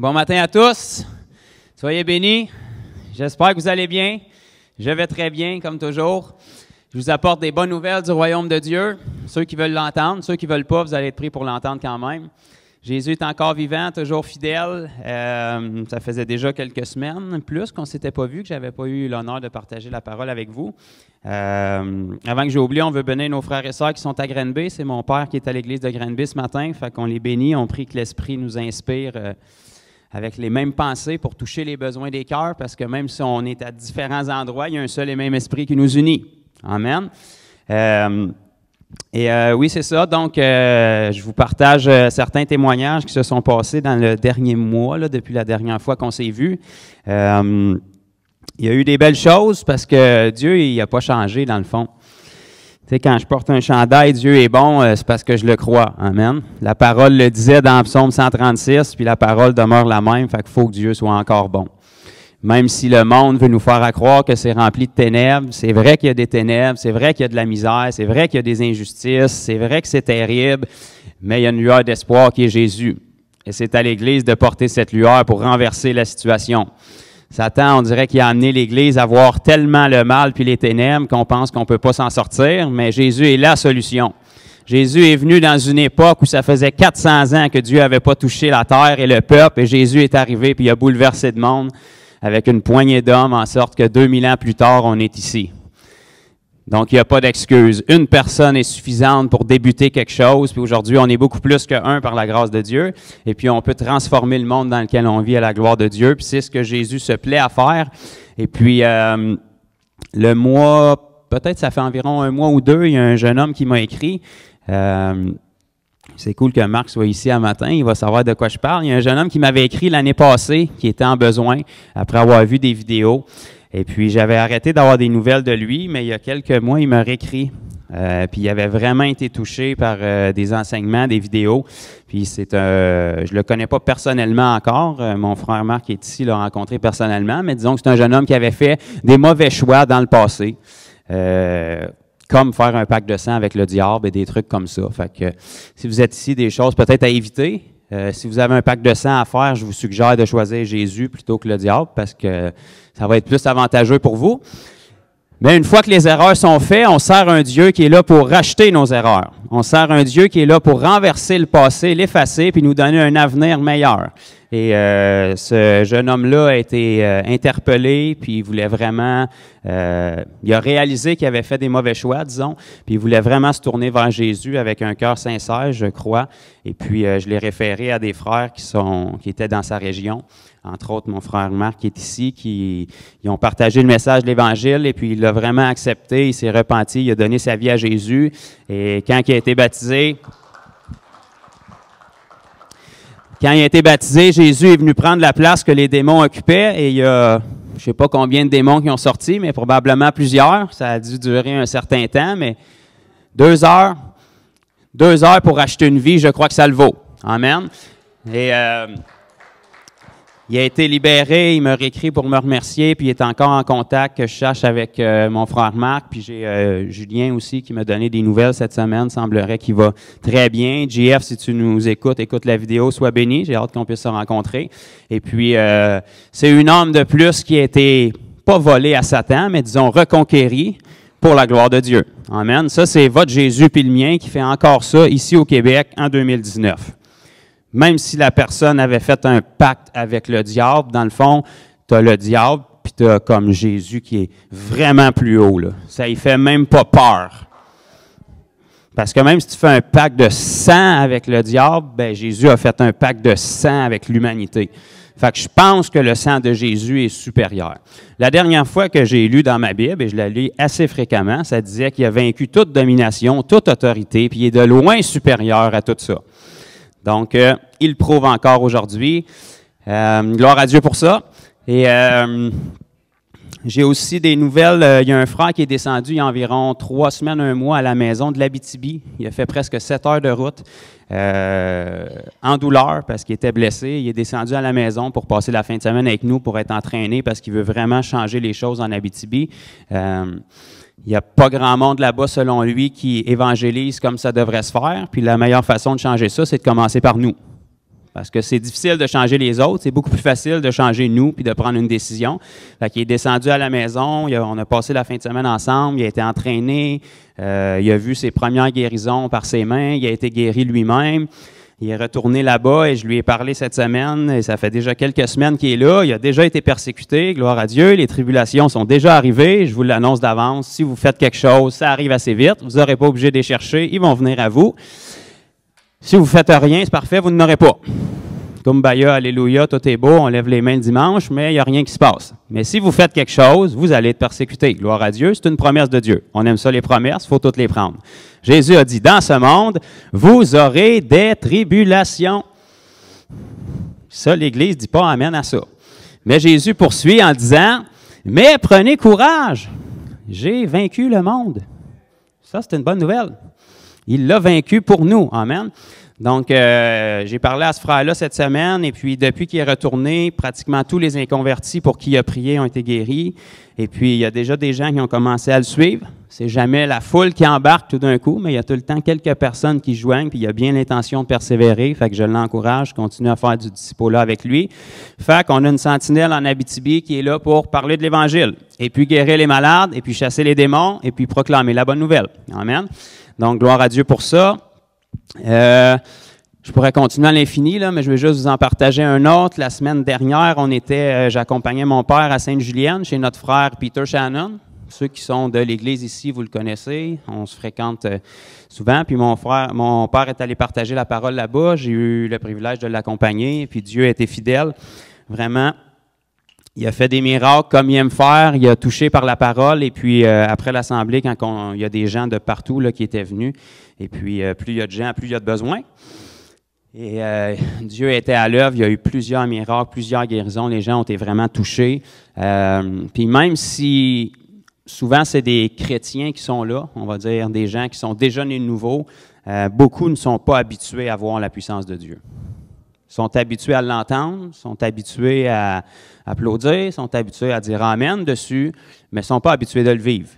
Bon matin à tous. Soyez bénis. J'espère que vous allez bien. Je vais très bien, comme toujours. Je vous apporte des bonnes nouvelles du royaume de Dieu. Ceux qui veulent l'entendre, ceux qui ne veulent pas, vous allez être pris pour l'entendre quand même. Jésus est encore vivant, toujours fidèle. Ça faisait déjà quelques semaines, plus qu'on ne s'était pas vu, que je n'avais pas eu l'honneur de partager la parole avec vous. Avant que j'ai oublié, on veut bénir nos frères et sœurs qui sont à Granby. C'est mon père qui est à l'église de Granby ce matin. Fait qu'on les bénit. On prie que l'Esprit nous inspire avec les mêmes pensées pour toucher les besoins des cœurs, parce que même si on est à différents endroits, il y a un seul et même Esprit qui nous unit. Amen. Oui, c'est ça. Donc, je vous partage certains témoignages qui se sont passés dans le dernier mois, là, depuis la dernière fois qu'on s'est vus. Il y a eu des belles choses parce que Dieu, il n'a pas changé dans le fond. Tu sais, quand je porte un chandail, Dieu est bon, c'est parce que je le crois. Amen. La parole le disait dans Psaume 136, puis la parole demeure la même, fait qu'il faut que Dieu soit encore bon. Même si le monde veut nous faire croire que c'est rempli de ténèbres, c'est vrai qu'il y a des ténèbres, c'est vrai qu'il y a de la misère, c'est vrai qu'il y a des injustices, c'est vrai que c'est terrible, mais il y a une lueur d'espoir qui est Jésus. Et c'est à l'Église de porter cette lueur pour renverser la situation. Satan, on dirait qu'il a amené l'Église à voir tellement le mal puis les ténèbres qu'on pense qu'on ne peut pas s'en sortir, mais Jésus est la solution. Jésus est venu dans une époque où ça faisait 400 ans que Dieu n'avait pas touché la terre et le peuple, et Jésus est arrivé puis il a bouleversé le monde avec une poignée d'hommes, en sorte que 2000 ans plus tard, on est ici. Donc, il n'y a pas d'excuse. Une personne est suffisante pour débuter quelque chose, puis aujourd'hui, on est beaucoup plus qu'un par la grâce de Dieu, et puis on peut transformer le monde dans lequel on vit à la gloire de Dieu, puis c'est ce que Jésus se plaît à faire. Et puis, le mois, peut-être ça fait environ un mois ou deux, il y a un jeune homme qui m'a écrit. C'est cool que Marc soit ici un matin, il va savoir de quoi je parle. Il y a un jeune homme qui m'avait écrit l'année passée, qui était en besoin, après avoir vu des vidéos. Et puis, j'avais arrêté d'avoir des nouvelles de lui, mais il y a quelques mois, il m'a réécrit. Puis, il avait vraiment été touché par des enseignements, des vidéos. Puis, je le connais pas personnellement encore. Mon frère Marc est ici, l'a rencontré personnellement. Mais disons que c'est un jeune homme qui avait fait des mauvais choix dans le passé. Comme faire un pacte de sang avec le diable et des trucs comme ça. Fait que si vous êtes ici, des choses peut-être à éviter. Si vous avez un pacte de sang à faire, je vous suggère de choisir Jésus plutôt que le diable parce que ça va être plus avantageux pour vous. Mais une fois que les erreurs sont faites, on sert un Dieu qui est là pour racheter nos erreurs. On sert un Dieu qui est là pour renverser le passé, l'effacer, puis nous donner un avenir meilleur. Et ce jeune homme-là a été interpellé, puis il voulait vraiment... il a réalisé qu'il avait fait des mauvais choix, disons, puis il voulait vraiment se tourner vers Jésus avec un cœur sincère, je crois. Et puis, je l'ai référé à des frères qui étaient dans sa région. Entre autres, mon frère Marc qui est ici, qui ont partagé le message de l'Évangile et puis il l'a vraiment accepté, il s'est repenti, il a donné sa vie à Jésus. Et quand il a été baptisé, Jésus est venu prendre la place que les démons occupaient et il y a, je ne sais pas combien de démons qui ont sorti, mais probablement plusieurs. Ça a dû durer un certain temps, mais 2 heures pour acheter une vie, je crois que ça le vaut. Amen. Et il a été libéré, il m'a réécrit pour me remercier, puis il est encore en contact, que je cherche avec mon frère Marc, puis j'ai Julien aussi qui m'a donné des nouvelles cette semaine, semblerait qu'il va très bien. JF, si tu nous écoute la vidéo, sois béni, j'ai hâte qu'on puisse se rencontrer. Et puis, c'est une âme de plus qui a été, pas volée à Satan, mais disons reconquérie pour la gloire de Dieu. Amen. Ça, c'est votre Jésus puis le mien qui fait encore ça ici au Québec en 2019. Même si la personne avait fait un pacte avec le diable, dans le fond, tu as le diable, puis tu as comme Jésus qui est vraiment plus haut. Là. Ça ne fait même pas peur. Parce que même si tu fais un pacte de sang avec le diable, ben Jésus a fait un pacte de sang avec l'humanité. Fait que je pense que le sang de Jésus est supérieur. La dernière fois que j'ai lu dans ma Bible, et je la lis assez fréquemment, ça disait qu'il a vaincu toute domination, toute autorité, puis il est de loin supérieur à tout ça. Donc, il le prouve encore aujourd'hui. Gloire à Dieu pour ça. Et j'ai aussi des nouvelles. Il y a un frère qui est descendu il y a environ 3 semaines, 1 mois à la maison de l'Abitibi. Il a fait presque 7 heures de route en douleur parce qu'il était blessé. Il est descendu à la maison pour passer la fin de semaine avec nous pour être entraîné parce qu'il veut vraiment changer les choses en Abitibi. Il n'y a pas grand monde là-bas, selon lui, qui évangélise comme ça devrait se faire. Puis la meilleure façon de changer ça, c'est de commencer par nous. parce que c'est difficile de changer les autres, c'est beaucoup plus facile de changer nous puis de prendre une décision. Fait qu'il est descendu à la maison, on a passé la fin de semaine ensemble, il a été entraîné, il a vu ses premières guérisons par ses mains, il a été guéri lui-même. Il est retourné là-bas et je lui ai parlé cette semaine, et ça fait déjà quelques semaines qu'il est là. Il a déjà été persécuté, gloire à Dieu. Les tribulations sont déjà arrivées, je vous l'annonce d'avance. Si vous faites quelque chose, ça arrive assez vite. Vous n'aurez pas obligé de les chercher, ils vont venir à vous. Si vous ne faites rien, c'est parfait, vous n'en aurez pas. Kumbaya, alléluia, tout est beau, on lève les mains le dimanche, mais il n'y a rien qui se passe. Mais si vous faites quelque chose, vous allez être persécuté. Gloire à Dieu, c'est une promesse de Dieu. On aime ça, les promesses, il faut toutes les prendre. Jésus a dit, dans ce monde, vous aurez des tribulations. Ça, l'Église ne dit pas amen à ça. Mais Jésus poursuit en disant, mais prenez courage, j'ai vaincu le monde. Ça, c'est une bonne nouvelle. Il l'a vaincu pour nous. Amen. Donc, j'ai parlé à ce frère-là cette semaine, et puis depuis qu'il est retourné, pratiquement tous les inconvertis pour qui il a prié ont été guéris. Et puis, il y a déjà des gens qui ont commencé à le suivre. C'est jamais la foule qui embarque tout d'un coup, mais il y a tout le temps quelques personnes qui joignent, puis il a bien l'intention de persévérer. Fait que je l'encourage, continue à faire du disciple-là avec lui. Fait qu'on a une sentinelle en Abitibi qui est là pour parler de l'Évangile, et puis guérir les malades, et puis chasser les démons, et puis proclamer la bonne nouvelle. Amen. Donc, gloire à Dieu pour ça. Je pourrais continuer à l'infini, là, mais je vais juste vous en partager un autre. La semaine dernière, j'accompagnais mon père à Sainte-Julienne, chez notre frère Peter Shannon. Ceux qui sont de l'Église ici, vous le connaissez, on se fréquente souvent. Puis mon père est allé partager la parole là-bas. J'ai eu le privilège de l'accompagner, puis Dieu a été fidèle. Vraiment, il a fait des miracles comme il aime faire. Il a touché par la parole. Et puis, après l'Assemblée, quand il y a des gens de partout là, qui étaient venus, et puis, plus il y a de gens, plus il y a de besoins. Et Dieu était à l'œuvre. Il y a eu plusieurs miracles, plusieurs guérisons. Les gens ont été vraiment touchés. Puis même si souvent c'est des chrétiens qui sont là, on va dire des gens qui sont déjà nés de nouveau, beaucoup ne sont pas habitués à voir la puissance de Dieu. Ils sont habitués à l'entendre, sont habitués à applaudir, sont habitués à dire Amen dessus, mais ne sont pas habitués de le vivre.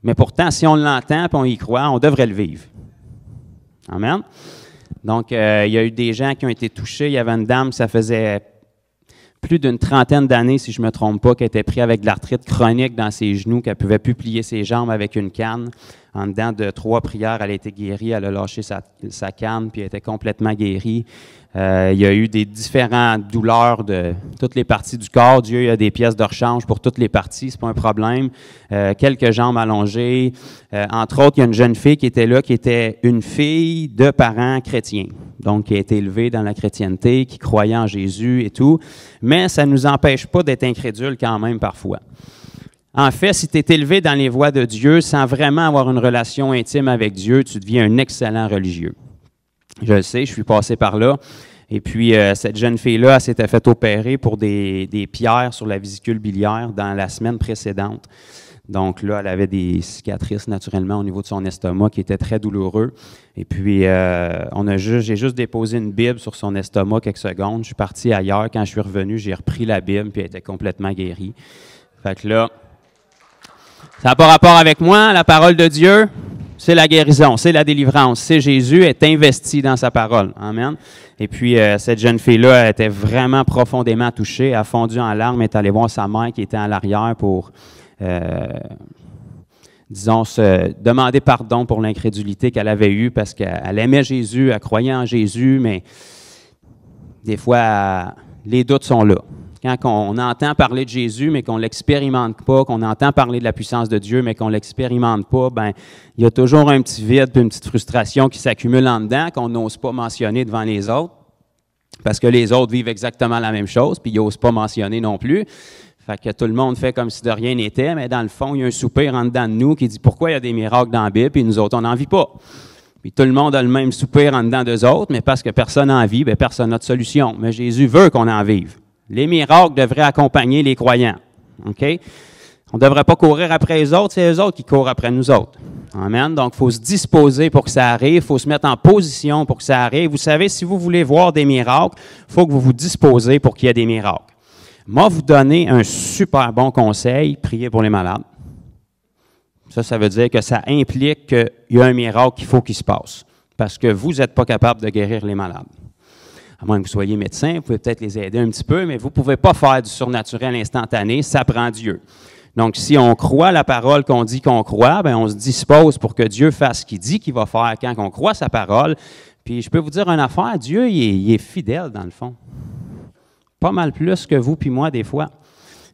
Mais pourtant, si on l'entend et on y croit, on devrait le vivre. Amen. Donc, il y a eu des gens qui ont été touchés. Il y avait une dame, ça faisait plus d'une trentaine d'années, si je ne me trompe pas, qui était prise avec de l'arthrite chronique dans ses genoux, qu'elle ne pouvait plus plier ses jambes avec une canne. En dedans de 3 prières, elle a été guérie. Elle a lâché sa canne, puis elle était complètement guérie. Il y a eu des différentes douleurs de toutes les parties du corps. Dieu, il y a des pièces de rechange pour toutes les parties, c'est pas un problème. Quelques jambes allongées. Entre autres, il y a une jeune fille qui était là, qui était une fille de parents chrétiens. Donc, qui a été élevée dans la chrétienté, qui croyait en Jésus et tout. Mais ça ne nous empêche pas d'être incrédules quand même parfois. En fait, si tu es élevé dans les voies de Dieu sans vraiment avoir une relation intime avec Dieu, tu deviens un excellent religieux. Je le sais, je suis passé par là. Et puis, cette jeune fille-là, elle s'était fait opérer pour des pierres sur la vésicule biliaire dans la semaine précédente. Donc là, elle avait des cicatrices naturellement au niveau de son estomac qui étaient très douloureux. Et puis, j'ai juste déposé une Bible sur son estomac quelques secondes. Je suis parti ailleurs. Quand je suis revenu, j'ai repris la Bible, puis elle était complètement guérie. Fait que là, ça n'a pas rapport avec moi, la parole de Dieu. C'est la guérison, c'est la délivrance. C'est Jésus est investi dans sa parole. Amen. Et puis, cette jeune fille-là, elle était vraiment profondément touchée. Elle a fondu en larmes. Elle est allée voir sa mère qui était en l'arrière pour, disons, se demander pardon pour l'incrédulité qu'elle avait eue parce qu'elle aimait Jésus, elle croyait en Jésus, mais des fois, les doutes sont là. Quand on entend parler de Jésus, mais qu'on ne l'expérimente pas, qu'on entend parler de la puissance de Dieu, mais qu'on ne l'expérimente pas, ben il y a toujours un petit vide et une petite frustration qui s'accumule en dedans, qu'on n'ose pas mentionner devant les autres, parce que les autres vivent exactement la même chose, puis ils n'osent pas mentionner non plus. Fait que tout le monde fait comme si de rien n'était, mais dans le fond, il y a un soupir en dedans de nous qui dit pourquoi il y a des miracles dans la Bible, puis nous autres, on n'en vit pas. Puis tout le monde a le même soupir en dedans d'eux autres, mais parce que personne n'en vit, bien, personne n'a de solution. Mais Jésus veut qu'on en vive. Les miracles devraient accompagner les croyants. OK? On ne devrait pas courir après les autres, c'est eux autres qui courent après nous autres. Amen. Donc, il faut se disposer pour que ça arrive, il faut se mettre en position pour que ça arrive. Vous savez, si vous voulez voir des miracles, il faut que vous vous disposez pour qu'il y ait des miracles. Moi, vous donner un super bon conseil, priez pour les malades. Ça veut dire que ça implique qu'il y a un miracle qu'il faut qu'il se passe, parce que vous n'êtes pas capable de guérir les malades. à moins que vous soyez médecin, vous pouvez peut-être les aider un petit peu, mais vous ne pouvez pas faire du surnaturel instantané, ça prend Dieu. Donc, si on croit la parole qu'on dit qu'on croit, bien, on se dispose pour que Dieu fasse ce qu'il dit qu'il va faire quand on croit sa parole. Puis, je peux vous dire une affaire, Dieu, il est fidèle dans le fond. Pas mal plus que vous puis moi des fois.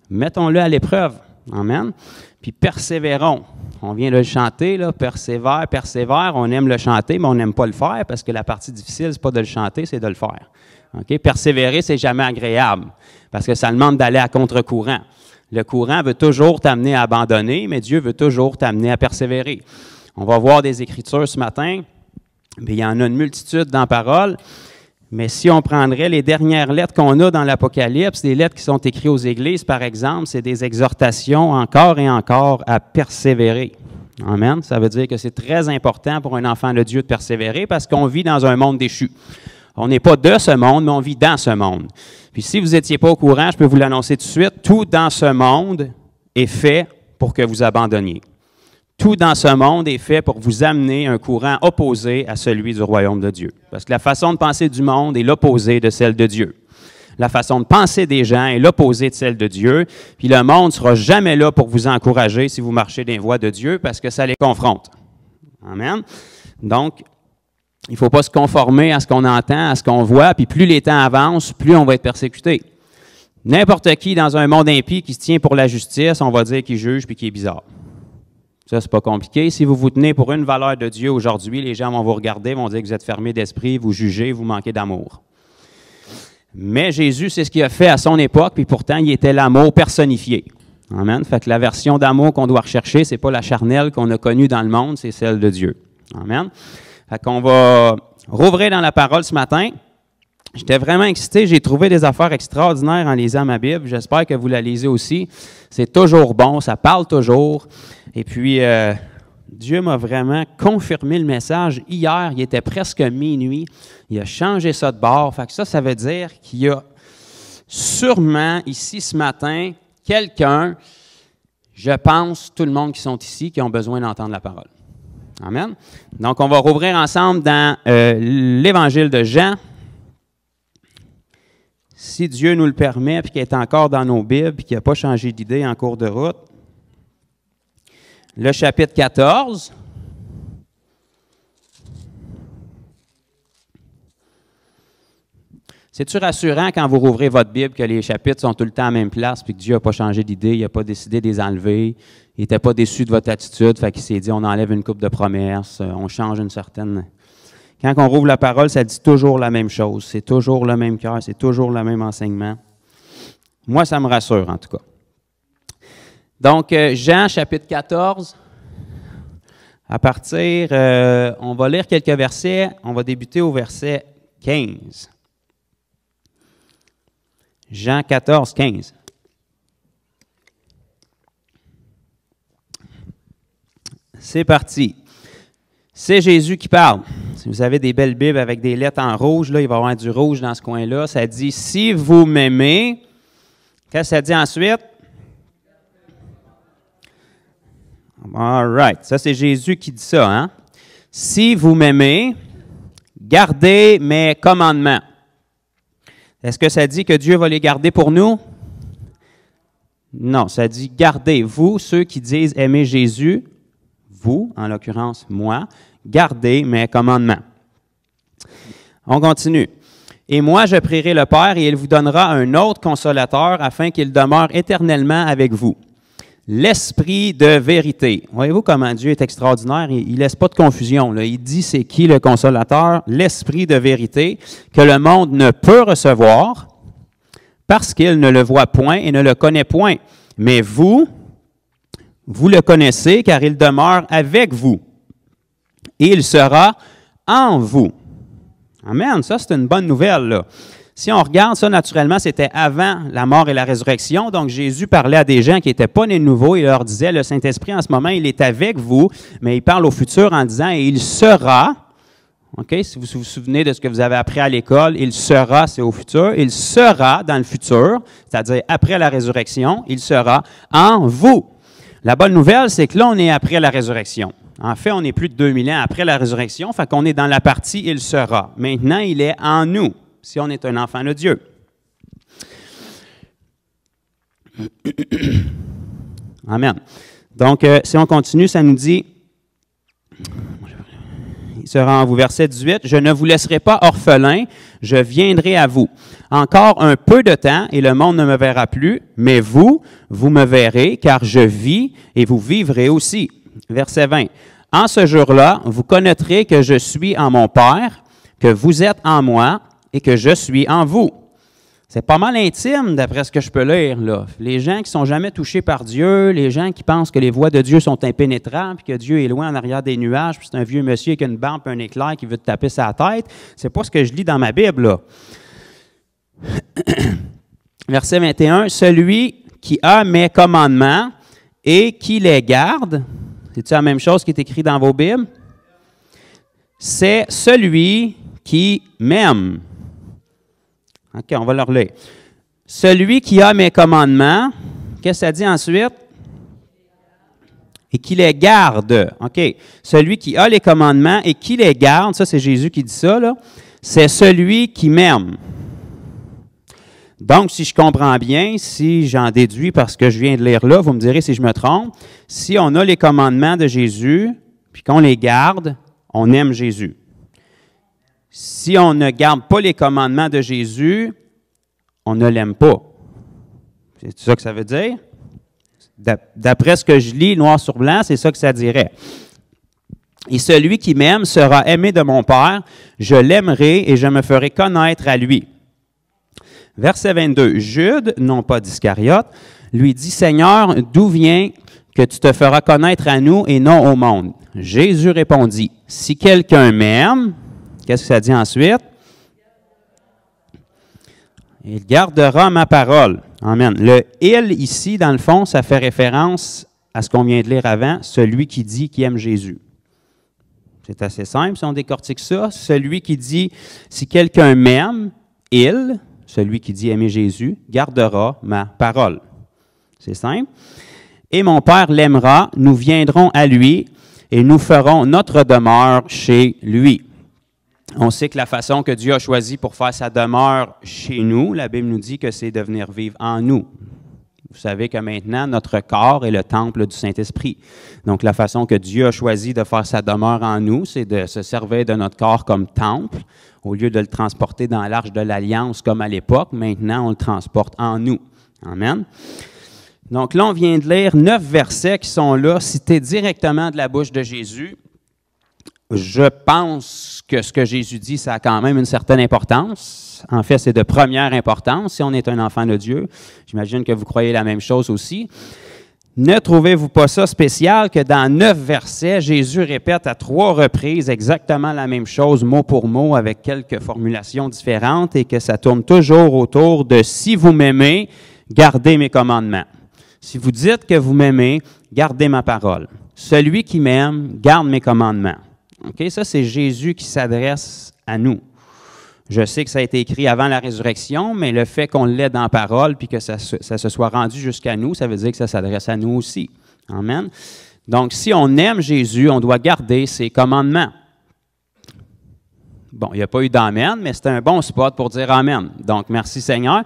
Mettons-le à l'épreuve. Amen. Puis, persévérons. On vient de le chanter, là, persévère, persévère. On aime le chanter, mais on n'aime pas le faire parce que la partie difficile, ce n'est pas de le chanter, c'est de le faire. Okay? Persévérer, c'est jamais agréable parce que ça demande d'aller à contre-courant. Le courant veut toujours t'amener à abandonner, mais Dieu veut toujours t'amener à persévérer. On va voir des Écritures ce matin. Il y en a une multitude dans la parole. Mais si on prendrait les dernières lettres qu'on a dans l'Apocalypse, les lettres qui sont écrites aux églises, par exemple, c'est des exhortations encore et encore à persévérer. Amen. Ça veut dire que c'est très important pour un enfant de Dieu de persévérer parce qu'on vit dans un monde déchu. On n'est pas de ce monde, mais on vit dans ce monde. Puis si vous n'étiez pas au courant, je peux vous l'annoncer tout de suite, tout dans ce monde est fait pour que vous abandonniez. Tout dans ce monde est fait pour vous amener un courant opposé à celui du royaume de Dieu. Parce que la façon de penser du monde est l'opposé de celle de Dieu. La façon de penser des gens est l'opposé de celle de Dieu. Puis le monde ne sera jamais là pour vous encourager si vous marchez dans les voies de Dieu parce que ça les confronte. Amen. Donc, il ne faut pas se conformer à ce qu'on entend, à ce qu'on voit, puis plus les temps avancent, plus on va être persécuté. N'importe qui dans un monde impie qui se tient pour la justice, on va dire qu'il juge puis qu'il est bizarre. Ça, c'est pas compliqué. Si vous vous tenez pour une valeur de Dieu aujourd'hui, les gens vont vous regarder, vont dire que vous êtes fermé d'esprit, vous jugez, vous manquez d'amour. Mais Jésus, c'est ce qu'il a fait à son époque, puis pourtant, il était l'amour personnifié. Amen. Fait que la version d'amour qu'on doit rechercher, c'est pas la charnelle qu'on a connue dans le monde, c'est celle de Dieu. Amen. Fait qu'on va rouvrir dans la parole ce matin. J'étais vraiment excité. J'ai trouvé des affaires extraordinaires en lisant ma Bible. J'espère que vous la lisez aussi. C'est toujours bon, ça parle toujours. Et puis, Dieu m'a vraiment confirmé le message. Hier, il était presque minuit. Il a changé ça de bord. Fait que ça veut dire qu'il y a sûrement ici ce matin quelqu'un, je pense, tout le monde qui sont ici, qui ont besoin d'entendre la parole. Amen. Donc, on va rouvrir ensemble dans l'Évangile de Jean. Si Dieu nous le permet, puis qu'il est encore dans nos Bibles, puis qu'il n'a pas changé d'idée en cours de route. Le chapitre 14. C'est-tu rassurant quand vous rouvrez votre Bible que les chapitres sont tout le temps à la même place, puis que Dieu n'a pas changé d'idée, il n'a pas décidé de les enlever, il n'était pas déçu de votre attitude, fait qu'il s'est dit on enlève une couple de promesses, on change une certaine... Quand on rouvre la parole, ça dit toujours la même chose, c'est toujours le même cœur, c'est toujours le même enseignement. Moi, ça me rassure en tout cas. Donc, Jean, chapitre 14, à partir, on va lire quelques versets, on va débuter au verset 15. Jean 14, 15. C'est parti. C'est Jésus qui parle. Si vous avez des belles Bibles avec des lettres en rouge, là, il va y avoir du rouge dans ce coin-là. Ça dit « Si vous m'aimez », qu'est-ce que ça dit ensuite? All right. Ça, c'est Jésus qui dit ça. Hein? « Si vous m'aimez, gardez mes commandements. » Est-ce que ça dit que Dieu va les garder pour nous? Non, ça dit « Gardez, vous, ceux qui disent aimer Jésus, vous, en l'occurrence moi, gardez mes commandements. » On continue. « Et moi, je prierai le Père, et il vous donnera un autre consolateur, afin qu'il demeure éternellement avec vous. L'Esprit de vérité. » Voyez-vous comment Dieu est extraordinaire? Il ne laisse pas de confusion. Là. Il dit c'est qui le consolateur? L'Esprit de vérité que le monde ne peut recevoir parce qu'il ne le voit point et ne le connaît point. Mais vous le connaissez car il demeure avec vous et il sera en vous. Amen. Ça, c'est une bonne nouvelle, là. Si on regarde ça, naturellement, c'était avant la mort et la résurrection. Donc, Jésus parlait à des gens qui n'étaient pas nés de nouveau. Il leur disait, le Saint-Esprit, en ce moment, il est avec vous, mais il parle au futur en disant, et il sera, OK, si vous vous souvenez de ce que vous avez appris à l'école, il sera, c'est au futur, il sera dans le futur, c'est-à-dire après la résurrection, il sera en vous. La bonne nouvelle, c'est que là, on est après la résurrection. En fait, on est plus de 2000 ans après la résurrection, fait qu'on est dans la partie « il sera ». Maintenant, il est en nous. si on est un enfant de Dieu. Amen. Donc, si on continue, ça nous dit, il sera en vous, verset 18, « Je ne vous laisserai pas orphelin, je viendrai à vous. Encore un peu de temps, et le monde ne me verra plus, mais vous, vous me verrez, car je vis, et vous vivrez aussi. » Verset 20, « En ce jour-là, vous connaîtrez que je suis en mon Père, que vous êtes en moi, et que je suis en vous. » C'est pas mal intime, d'après ce que je peux lire, là. Les gens qui ne sont jamais touchés par Dieu, les gens qui pensent que les voies de Dieu sont impénétrables, puis que Dieu est loin en arrière des nuages, puis c'est un vieux monsieur avec une barbe et un éclair qui veut te taper sa tête, c'est pas ce que je lis dans ma Bible, là. Verset 21, « Celui qui a mes commandements et qui les garde, » c'est-tu la même chose qui est écrit dans vos Bibles? « C'est celui qui m'aime. » OK, on va le relire. « Celui qui a mes commandements, » qu'est-ce que ça dit ensuite? « Et qui les garde. » OK. « Celui qui a les commandements et qui les garde, » ça c'est Jésus qui dit ça, là, « c'est celui qui m'aime. » Donc, si je comprends bien, si j'en déduis parce que je viens de lire là, vous me direz si je me trompe, si on a les commandements de Jésus, puis qu'on les garde, on aime Jésus. Si on ne garde pas les commandements de Jésus, on ne l'aime pas. C'est ça que ça veut dire? D'après ce que je lis, noir sur blanc, c'est ça que ça dirait. Et celui qui m'aime sera aimé de mon Père, je l'aimerai et je me ferai connaître à lui. Verset 22, Jude, non pas d'Iscariote, lui dit, « Seigneur, d'où vient que tu te feras connaître à nous et non au monde? » Jésus répondit, « Si quelqu'un m'aime, » qu'est-ce que ça dit ensuite? « Il gardera ma parole. » Amen. Le « il » ici, dans le fond, ça fait référence à ce qu'on vient de lire avant, celui qui dit qu'il aime Jésus. C'est assez simple si on décortique ça. Celui qui dit, si quelqu'un m'aime, il, celui qui dit aimer Jésus, gardera ma parole. C'est simple. Et mon Père l'aimera, nous viendrons à lui et nous ferons notre demeure chez lui. On sait que la façon que Dieu a choisi pour faire sa demeure chez nous, la Bible nous dit que c'est de venir vivre en nous. Vous savez que maintenant, notre corps est le temple du Saint-Esprit. Donc, la façon que Dieu a choisi de faire sa demeure en nous, c'est de se servir de notre corps comme temple. Au lieu de le transporter dans l'Arche de l'Alliance comme à l'époque, maintenant, on le transporte en nous. Amen. Donc là, on vient de lire 9 versets qui sont là, cités directement de la bouche de Jésus. Je pense que ce que Jésus dit, ça a quand même une certaine importance. En fait, c'est de première importance si on est un enfant de Dieu. J'imagine que vous croyez la même chose aussi. Ne trouvez-vous pas ça spécial que dans 9 versets, Jésus répète à 3 reprises exactement la même chose, mot pour mot, avec quelques formulations différentes, et que ça tourne toujours autour de « si vous m'aimez, gardez mes commandements ». Si vous dites que vous m'aimez, gardez ma parole. Celui qui m'aime, garde mes commandements. Okay? Ça, c'est Jésus qui s'adresse à nous. Je sais que ça a été écrit avant la résurrection, mais le fait qu'on l'ait dans la parole puis que ça se soit rendu jusqu'à nous, ça veut dire que ça s'adresse à nous aussi. Amen. Donc, si on aime Jésus, on doit garder ses commandements. Bon, il n'y a pas eu d'amen, mais c'est un bon spot pour dire amen. Donc, merci Seigneur.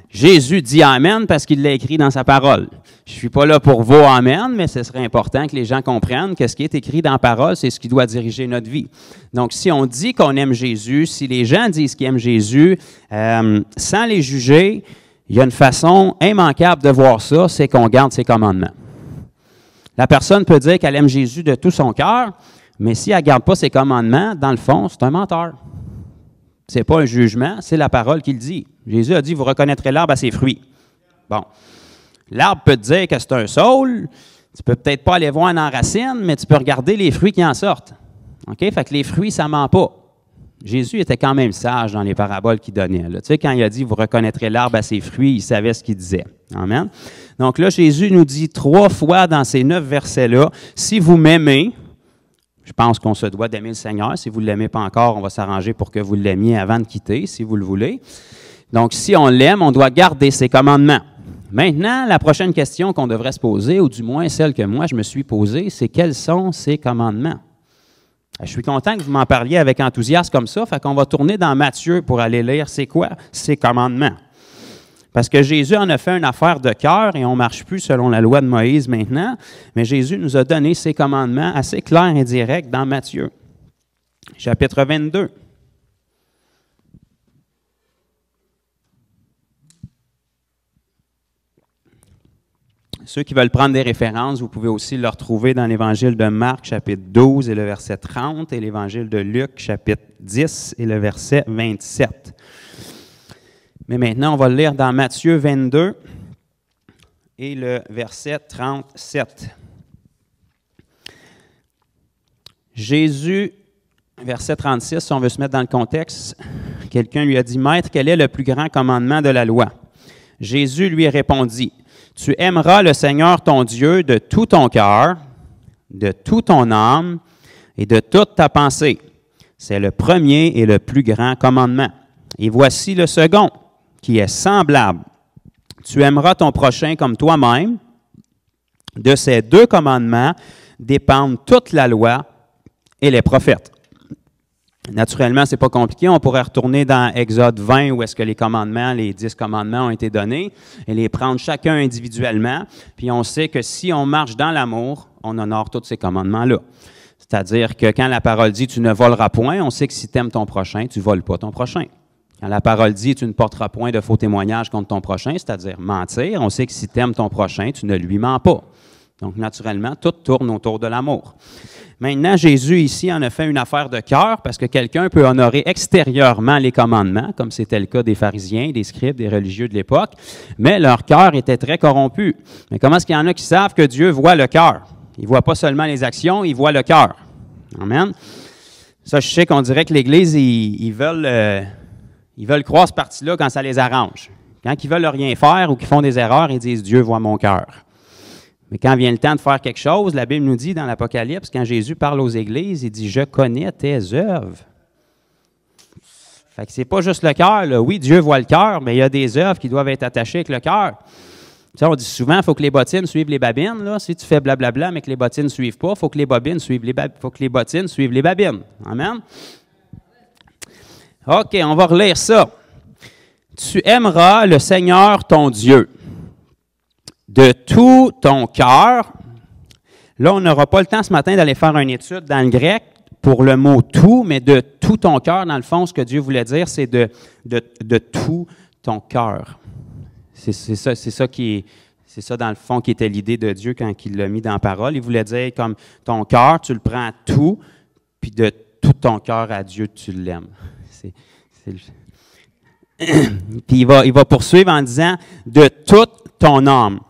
Jésus dit amen parce qu'il l'a écrit dans sa parole. Je ne suis pas là pour vos amen, mais ce serait important que les gens comprennent que ce qui est écrit dans la parole, c'est ce qui doit diriger notre vie. Donc, si on dit qu'on aime Jésus, si les gens disent qu'ils aiment Jésus, sans les juger, il y a une façon immanquable de voir ça, c'est qu'on garde ses commandements. La personne peut dire qu'elle aime Jésus de tout son cœur, mais si elle ne garde pas ses commandements, dans le fond, c'est un menteur. Ce n'est pas un jugement, c'est la parole qui le dit. Jésus a dit, vous reconnaîtrez l'arbre à ses fruits. Bon. L'arbre peut te dire que c'est un saule. Tu peux peut-être pas aller voir en racine, mais tu peux regarder les fruits qui en sortent. OK? Fait que les fruits, ça ne ment pas. Jésus était quand même sage dans les paraboles qu'il donnait. Là. Tu sais, quand il a dit, vous reconnaîtrez l'arbre à ses fruits, il savait ce qu'il disait. Amen. Donc là, Jésus nous dit 3 fois dans ces 9 versets-là, si vous m'aimez, je pense qu'on se doit d'aimer le Seigneur. Si vous ne l'aimez pas encore, on va s'arranger pour que vous l'aimiez avant de quitter, si vous le voulez. Donc, si on l'aime, on doit garder ses commandements. Maintenant, la prochaine question qu'on devrait se poser, ou du moins celle que moi je me suis posée, c'est quels sont ses commandements? Je suis content que vous m'en parliez avec enthousiasme comme ça, fait qu'on va tourner dans Matthieu pour aller lire c'est quoi? Ses commandements. Parce que Jésus en a fait une affaire de cœur et on ne marche plus selon la loi de Moïse maintenant, mais Jésus nous a donné ses commandements assez clairs et directs dans Matthieu. Chapitre 22. Ceux qui veulent prendre des références, vous pouvez aussi le retrouver dans l'Évangile de Marc, chapitre 12 et le verset 30, et l'Évangile de Luc, chapitre 10 et le verset 27. Mais maintenant, on va le lire dans Matthieu 22 et le verset 37. Jésus, verset 36, si on veut se mettre dans le contexte, quelqu'un lui a dit, « Maître, quel est le plus grand commandement de la loi? » Jésus lui répondit, « Tu aimeras le Seigneur ton Dieu de tout ton cœur, de toute ton âme et de toute ta pensée. C'est le premier et le plus grand commandement. Et voici le second, qui est semblable. Tu aimeras ton prochain comme toi-même. De ces deux commandements dépendent toute la loi et les prophètes. » Naturellement, ce n'est pas compliqué. On pourrait retourner dans Exode 20 où est-ce que les commandements, les 10 commandements ont été donnés et les prendre chacun individuellement. Puis on sait que si on marche dans l'amour, on honore tous ces commandements-là. C'est-à-dire que quand la parole dit « tu ne voleras point », on sait que si tu aimes ton prochain, tu ne voles pas ton prochain. Quand la parole dit « tu ne porteras point de faux témoignages contre ton prochain », c'est-à-dire mentir, on sait que si tu aimes ton prochain, tu ne lui mens pas. Donc, naturellement, tout tourne autour de l'amour. Maintenant, Jésus, ici, en a fait une affaire de cœur parce que quelqu'un peut honorer extérieurement les commandements, comme c'était le cas des pharisiens, des scribes, des religieux de l'époque, mais leur cœur était très corrompu. Mais comment est-ce qu'il y en a qui savent que Dieu voit le cœur? Il ne voit pas seulement les actions, il voit le cœur. Amen. Ça, je sais qu'on dirait que l'Église, ils veulent croire ce parti-là quand ça les arrange. Quand ils veulent rien faire ou qu'ils font des erreurs, ils disent « Dieu voit mon cœur ». Mais quand vient le temps de faire quelque chose, la Bible nous dit dans l'Apocalypse, quand Jésus parle aux églises, il dit « Je connais tes œuvres ». Fait que c'est pas juste le cœur, là. Oui, Dieu voit le cœur, mais il y a des œuvres qui doivent être attachées avec le cœur. Tu sais, on dit souvent, il faut que les bottines suivent les babines. Là. Si tu fais blablabla, mais que les bottines ne suivent pas, il faut que les bottines suivent les babines. Amen? OK, on va relire ça. « Tu aimeras le Seigneur ton Dieu de tout ton cœur. » Là, on n'aura pas le temps ce matin d'aller faire une étude dans le grec pour le mot « tout », mais de tout ton cœur, dans le fond, ce que Dieu voulait dire, c'est de tout ton cœur. C'est ça, dans le fond, qui était l'idée de Dieu quand il l'a mis dans la parole. Il voulait dire comme ton cœur, tu le prends tout, puis de tout ton cœur à Dieu, tu l'aimes. Puis il va poursuivre en disant de toute ton âme.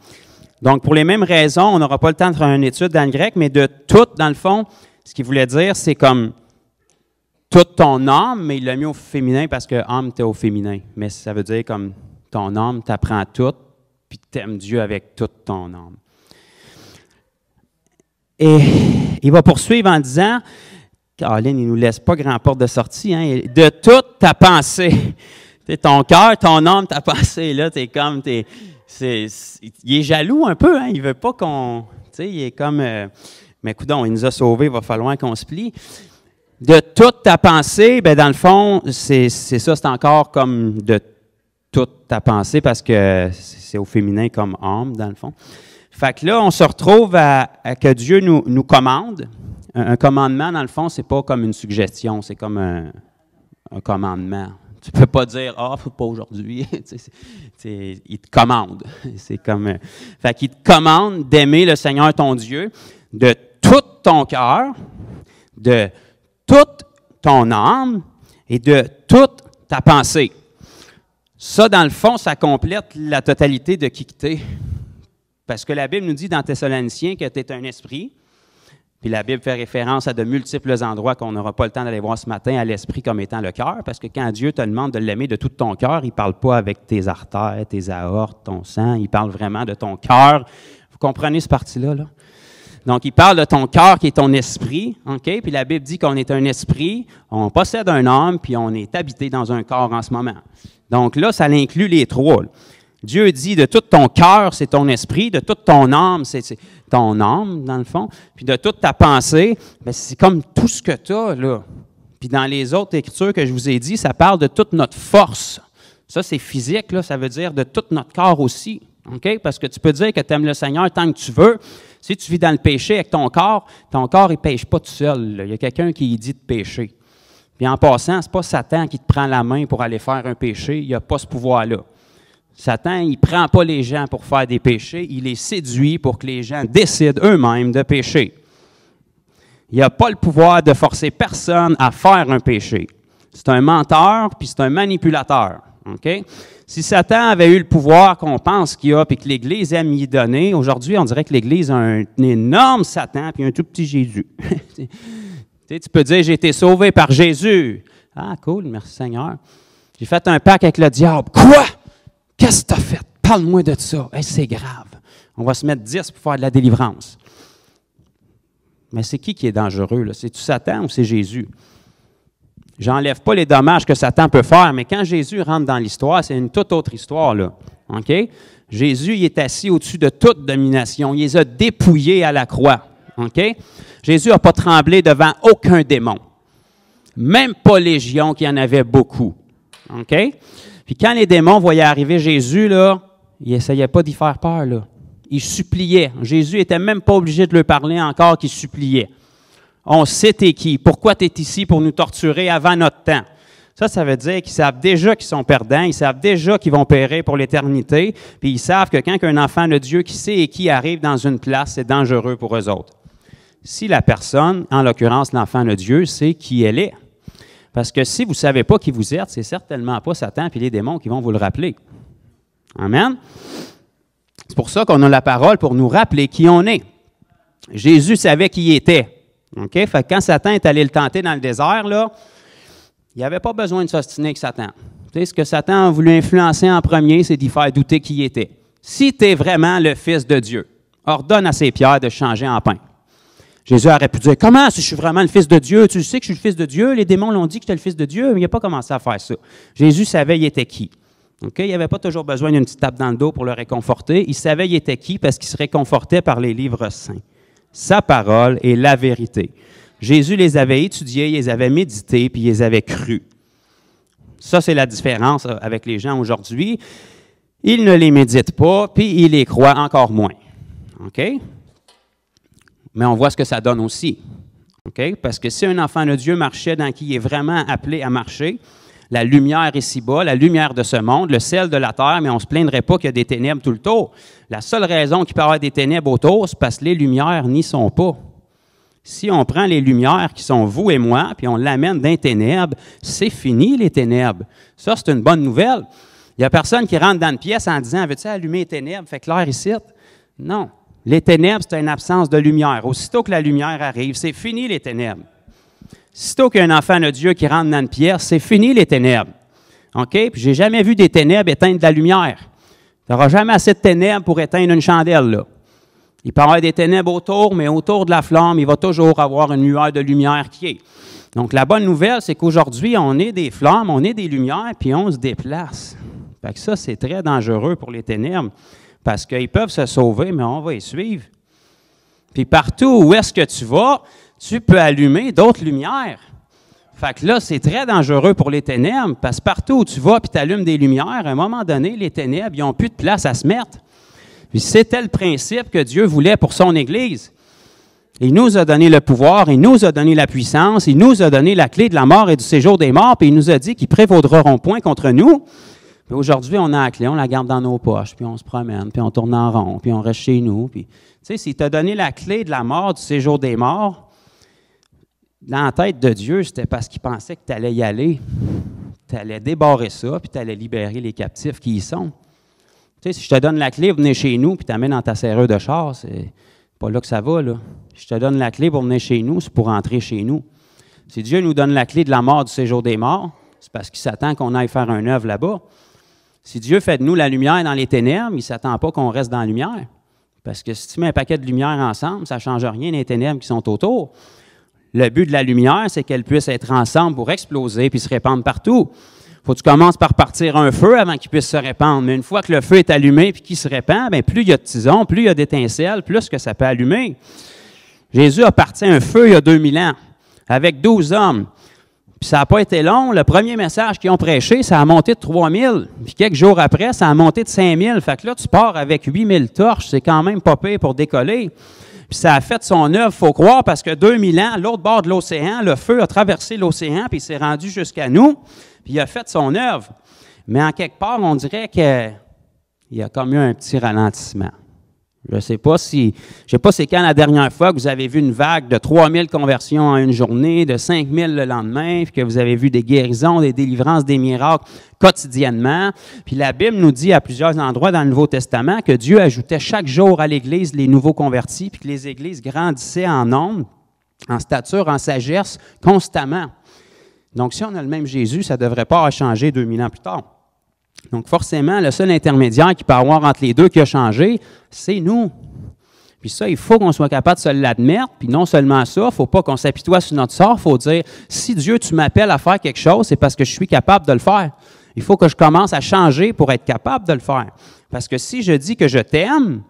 Donc, pour les mêmes raisons, on n'aura pas le temps de faire une étude dans le grec, mais de tout, dans le fond, ce qu'il voulait dire, c'est comme toute ton âme, mais il l'a mis au féminin parce que âme, t'es au féminin. Mais ça veut dire comme ton âme, t'apprends tout, puis t'aimes Dieu avec toute ton âme. Et il va poursuivre en disant, Caroline, il ne nous laisse pas grand porte de sortie, hein, de toute ta pensée. T'sais, ton cœur, ton âme, ta pensée, là, il est jaloux un peu, hein, il veut pas qu'on, il est comme, mais coudonc, il nous a sauvés, il va falloir qu'on se plie. De toute ta pensée, ben dans le fond, c'est ça, c'est encore comme de toute ta pensée parce que c'est au féminin comme âme, dans le fond. Fait que là, on se retrouve à que Dieu nous commande. Un commandement, dans le fond, c'est pas comme une suggestion, c'est comme un commandement. Tu peux pas dire « Ah, pas aujourd'hui ». Il te commande. C'est comme... fait qu'il te commande d'aimer le Seigneur ton Dieu de tout ton cœur, de toute ton âme et de toute ta pensée. Ça, dans le fond, ça complète la totalité de qui tu es. Parce que la Bible nous dit dans Thessaloniciens que tu es un esprit. Puis la Bible fait référence à de multiples endroits qu'on n'aura pas le temps d'aller voir ce matin à l'esprit comme étant le cœur, parce que quand Dieu te demande de l'aimer de tout ton cœur, il ne parle pas avec tes artères, tes aortes, ton sang, il parle vraiment de ton cœur. Vous comprenez ce parti-là, là? Donc, il parle de ton cœur qui est ton esprit, OK? Puis la Bible dit qu'on est un esprit, on possède un âme, puis on est habité dans un corps en ce moment. Donc là, ça inclut les trois. Dieu dit de tout ton cœur, c'est ton esprit, de toute ton âme, c'est ton âme, dans le fond, puis de toute ta pensée, bien, c'est comme tout ce que tu as, là. Puis dans les autres écritures que je vous ai dit, ça parle de toute notre force. Ça, c'est physique, là, ça veut dire de tout notre corps aussi. OK? Parce que tu peux dire que tu aimes le Seigneur tant que tu veux. Si tu vis dans le péché avec ton corps, il ne pêche pas tout seul, là. Il y a quelqu'un qui dit de pécher. Puis en passant, ce n'est pas Satan qui te prend la main pour aller faire un péché. Il n'a pas ce pouvoir-là. Satan, il ne prend pas les gens pour faire des péchés. Il les séduit pour que les gens décident eux-mêmes de pécher. Il n'a pas le pouvoir de forcer personne à faire un péché. C'est un menteur, puis c'est un manipulateur. OK? Si Satan avait eu le pouvoir qu'on pense qu'il a, puis que l'Église aime y donner, aujourd'hui, on dirait que l'Église a un énorme Satan, puis un tout petit Jésus. Tu peux dire, j'ai été sauvé par Jésus. Ah, cool, merci Seigneur. J'ai fait un pacte avec le diable. Quoi? Qu'est-ce que tu as fait? Parle-moi de ça. Hey, c'est grave. On va se mettre 10 pour faire de la délivrance. Mais c'est qui est dangereux, là? C'est-tu Satan ou c'est Jésus? J'enlève pas les dommages que Satan peut faire, mais quand Jésus rentre dans l'histoire, c'est une toute autre histoire, là. OK? Jésus, il est assis au-dessus de toute domination. Il les a dépouillés à la croix. OK? Jésus n'a pas tremblé devant aucun démon. Même pas Légion, qui en avait beaucoup. OK? Puis quand les démons voyaient arriver Jésus, là, ils n'essayaient pas d'y faire peur, là. Ils suppliaient. Jésus n'était même pas obligé de leur parler encore qu'il suppliait. On sait t'es qui. Pourquoi tu es ici pour nous torturer avant notre temps? Ça veut dire qu'ils savent déjà qu'ils sont perdants, ils savent déjà qu'ils vont périr pour l'éternité, puis ils savent que quand un enfant de Dieu qui sait et qui arrive dans une place, c'est dangereux pour eux autres. Si la personne, en l'occurrence l'enfant de Dieu, sait qui elle est. Parce que si vous ne savez pas qui vous êtes, c'est certainement pas Satan et les démons qui vont vous le rappeler. Amen? C'est pour ça qu'on a la parole pour nous rappeler qui on est. Jésus savait qui il était. OK? Fait que quand Satan est allé le tenter dans le désert, là, il n'y avait pas besoin de s'ostiner avec Satan. Tu sais, ce que Satan a voulu influencer en premier, c'est d'y faire douter qui il était. Si tu es vraiment le Fils de Dieu, ordonne à ces pierres de changer en pain. Jésus aurait pu dire, comment si je suis vraiment le Fils de Dieu? Tu sais que je suis le Fils de Dieu? Les démons l'ont dit que j'étais le Fils de Dieu, mais il n'a pas commencé à faire ça. Jésus savait il était qui. Okay? Il n'avait pas toujours besoin d'une petite tape dans le dos pour le réconforter. Il savait il était qui parce qu'il se réconfortait par les livres saints. Sa parole est la vérité. Jésus les avait étudiés, il les avait médités, puis il les avait crus. Ça, c'est la différence avec les gens aujourd'hui. Ils ne les méditent pas, puis ils les croient encore moins. OK? Mais on voit ce que ça donne aussi. OK? Parce que si un enfant de Dieu marchait dans qui il est vraiment appelé à marcher, la lumière ici-bas, la lumière de ce monde, le sel de la terre, mais on ne se plaindrait pas qu'il y a des ténèbres tout le tour. La seule raison qu'il peut y avoir des ténèbres autour, c'est parce que les lumières n'y sont pas. Si on prend les lumières qui sont vous et moi, puis on l'amène dans les ténèbres, c'est fini les ténèbres. Ça, c'est une bonne nouvelle. Il n'y a personne qui rentre dans une pièce en disant « Veux-tu allumer les ténèbres? Fait clair ici. » Non. Les ténèbres, c'est une absence de lumière. Aussitôt que la lumière arrive, c'est fini les ténèbres. Sitôt qu'il y a un enfant de Dieu qui rentre dans une pièce, c'est fini les ténèbres. OK? Puis j'ai jamais vu des ténèbres éteindre de la lumière. Tu n'auras jamais assez de ténèbres pour éteindre une chandelle, là. Il peut y avoir des ténèbres autour, mais autour de la flamme, il va toujours avoir une lueur de lumière qui est. Donc, la bonne nouvelle, c'est qu'aujourd'hui, on est des flammes, on est des lumières, puis on se déplace. Fait que ça, c'est très dangereux pour les ténèbres, parce qu'ils peuvent se sauver, mais on va les suivre. Puis partout où est-ce que tu vas, tu peux allumer d'autres lumières. Fait que là, c'est très dangereux pour les ténèbres, parce que partout où tu vas puis tu allumes des lumières, à un moment donné, les ténèbres, ils n'ont plus de place à se mettre. Puis c'était le principe que Dieu voulait pour son Église. Il nous a donné le pouvoir, il nous a donné la puissance, il nous a donné la clé de la mort et du séjour des morts, puis il nous a dit qu'ils prévaudront point contre nous. Puis aujourd'hui, on a la clé, on la garde dans nos poches, puis on se promène, puis on tourne en rond, puis on reste chez nous. Puis, tu sais, s'il t'a donné la clé de la mort, du séjour des morts, dans la tête de Dieu, c'était parce qu'il pensait que tu allais y aller. Tu allais débarrer ça, puis tu allais libérer les captifs qui y sont. Tu sais, si je te donne la clé pour venir chez nous, puis tu t'amènes dans ta serrure de char, c'est pas là que ça va, là. Si je te donne la clé pour venir chez nous, c'est pour entrer chez nous. Si Dieu nous donne la clé de la mort du séjour des morts, c'est parce qu'il s'attend qu'on aille faire un œuvre là-bas. Si Dieu fait de nous la lumière dans les ténèbres, il ne s'attend pas qu'on reste dans la lumière. Parce que si tu mets un paquet de lumière ensemble, ça ne change rien des ténèbres qui sont autour. Le but de la lumière, c'est qu'elle puisse être ensemble pour exploser puis se répandre partout. Faut que tu commences par partir un feu avant qu'il puisse se répandre. Mais une fois que le feu est allumé et qu'il se répand, bien, plus il y a de tisons, plus il y a d'étincelles, plus que ça peut allumer. Jésus a parti un feu il y a 2000 ans avec 12 hommes. Puis ça n'a pas été long. Le premier message qu'ils ont prêché, ça a monté de 3000. Puis quelques jours après, ça a monté de 5000. Fait que là, tu pars avec 8000 torches. C'est quand même pas pire pour décoller. Puis ça a fait son œuvre, il faut croire, parce que 2000 ans, l'autre bord de l'océan, le feu a traversé l'océan, puis il s'est rendu jusqu'à nous, puis il a fait son œuvre. Mais en quelque part, on dirait qu'il y a comme eu un petit ralentissement. Je ne sais pas c'est quand la dernière fois que vous avez vu une vague de 3000 conversions en une journée, de 5000 le lendemain, puis que vous avez vu des guérisons, des délivrances, des miracles quotidiennement. Puis la Bible nous dit à plusieurs endroits dans le Nouveau Testament que Dieu ajoutait chaque jour à l'Église les nouveaux convertis, puis que les Églises grandissaient en nombre, en stature, en sagesse, constamment. Donc si on a le même Jésus, ça ne devrait pas changer 2000 ans plus tard. Donc, forcément, le seul intermédiaire qui peut avoir entre les deux qui a changé, c'est nous. Puis ça, il faut qu'on soit capable de se l'admettre. Puis non seulement ça, il ne faut pas qu'on s'apitoie sur notre sort. Il faut dire, si Dieu, tu m'appelles à faire quelque chose, c'est parce que je suis capable de le faire. Il faut que je commence à changer pour être capable de le faire. Parce que si je dis que je t'aime,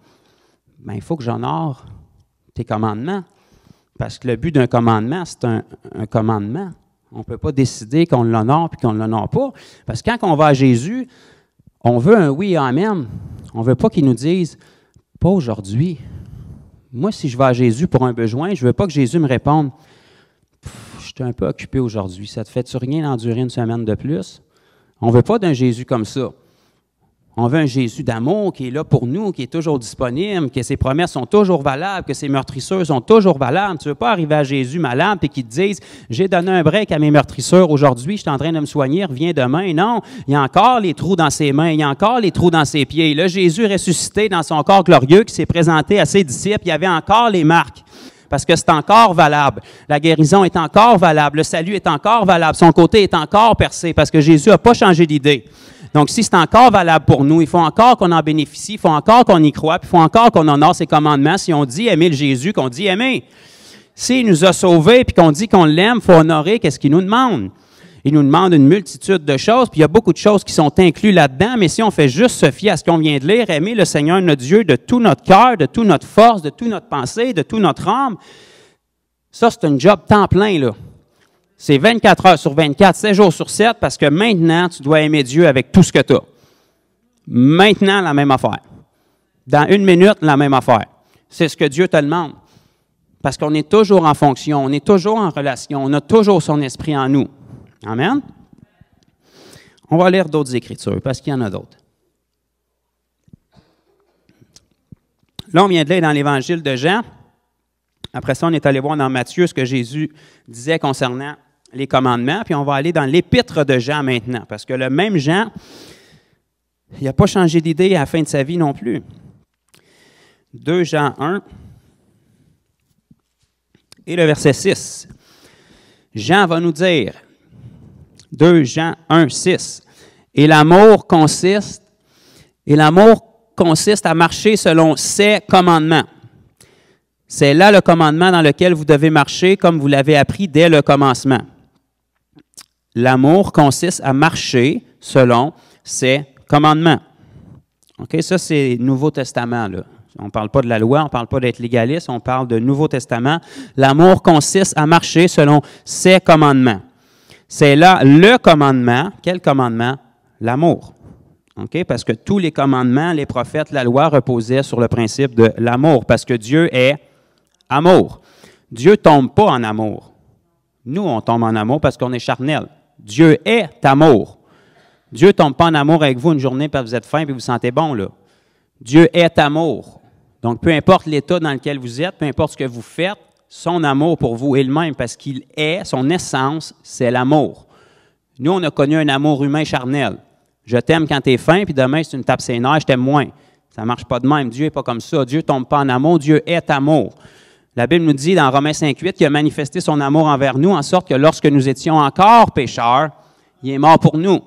bien, il faut que j'honore tes commandements. Parce que le but d'un commandement, c'est un commandement. On ne peut pas décider qu'on l'honore puis qu'on ne l'honore pas. Parce que quand on va à Jésus, on veut un oui et amen. On ne veut pas qu'il nous dise « pas aujourd'hui ». Moi, si je vais à Jésus pour un besoin, je ne veux pas que Jésus me réponde « je suis un peu occupé aujourd'hui, ça te fait-tu rien d'endurer une semaine de plus? » On ne veut pas d'un Jésus comme ça. On veut un Jésus d'amour qui est là pour nous, qui est toujours disponible, que ses promesses sont toujours valables, que ses meurtrissures sont toujours valables. Tu ne veux pas arriver à Jésus malade et qu'il te dise « j'ai donné un break à mes meurtrissures aujourd'hui, je suis en train de me soigner, reviens demain. » Non, il y a encore les trous dans ses mains, il y a encore les trous dans ses pieds. Là, Jésus ressuscité dans son corps glorieux qui s'est présenté à ses disciples, il y avait encore les marques. Parce que c'est encore valable. La guérison est encore valable. Le salut est encore valable. Son côté est encore percé parce que Jésus n'a pas changé d'idée. Donc, si c'est encore valable pour nous, il faut encore qu'on en bénéficie, il faut encore qu'on y croit, puis il faut encore qu'on honore ses commandements. Si on dit aimer le Jésus, qu'on dit aimer. S'il nous a sauvés puis qu'on dit qu'on l'aime, il faut honorer qu'est-ce qu'il nous demande. Il nous demande une multitude de choses, puis il y a beaucoup de choses qui sont incluses là-dedans, mais si on fait juste se fier à ce qu'on vient de lire, aimer le Seigneur notre Dieu de tout notre cœur, de toute notre force, de toute notre pensée, de toute notre âme, ça, c'est un job temps plein, là. C'est 24 heures sur 24, 7 jours sur 7, parce que maintenant, tu dois aimer Dieu avec tout ce que tu as. Maintenant, la même affaire. Dans une minute, la même affaire. C'est ce que Dieu te demande. Parce qu'on est toujours en fonction, on est toujours en relation, on a toujours son esprit en nous. Amen? On va lire d'autres Écritures, parce qu'il y en a d'autres. Là, on vient de lire dans l'Évangile de Jean. Après ça, on est allé voir dans Matthieu ce que Jésus disait concernant les commandements, puis on va aller dans l'Épître de Jean maintenant, parce que le même Jean, il n'a pas changé d'idée à la fin de sa vie non plus. 2 Jean 1 et le verset 6. Jean va nous dire, 2 Jean 1, 6, « Et l'amour consiste à marcher selon ses commandements. C'est là le commandement dans lequel vous devez marcher comme vous l'avez appris dès le commencement. » L'amour consiste à marcher selon ses commandements. OK, ça, c'est Nouveau Testament, là. On ne parle pas de la loi, on ne parle pas d'être légaliste, on parle de Nouveau Testament. L'amour consiste à marcher selon ses commandements. C'est là le commandement. Quel commandement? L'amour. OK? Parce que tous les commandements, les prophètes, la loi reposaient sur le principe de l'amour, parce que Dieu est amour. Dieu ne tombe pas en amour. Nous, on tombe en amour parce qu'on est charnel. Dieu est amour. Dieu ne tombe pas en amour avec vous une journée parce que vous êtes faim et vous vous sentez bon, là. Dieu est amour. Donc, peu importe l'état dans lequel vous êtes, peu importe ce que vous faites, son amour pour vous est le même parce qu'il est, son essence, c'est l'amour. Nous, on a connu un amour humain charnel. Je t'aime quand tu es faim, puis demain, si tu me tapes ses nerfs, je t'aime moins. Ça ne marche pas de même. Dieu n'est pas comme ça. Dieu ne tombe pas en amour. Dieu est amour. La Bible nous dit dans Romains 5,8 qu'il a manifesté son amour envers nous en sorte que lorsque nous étions encore pécheurs, il est mort pour nous.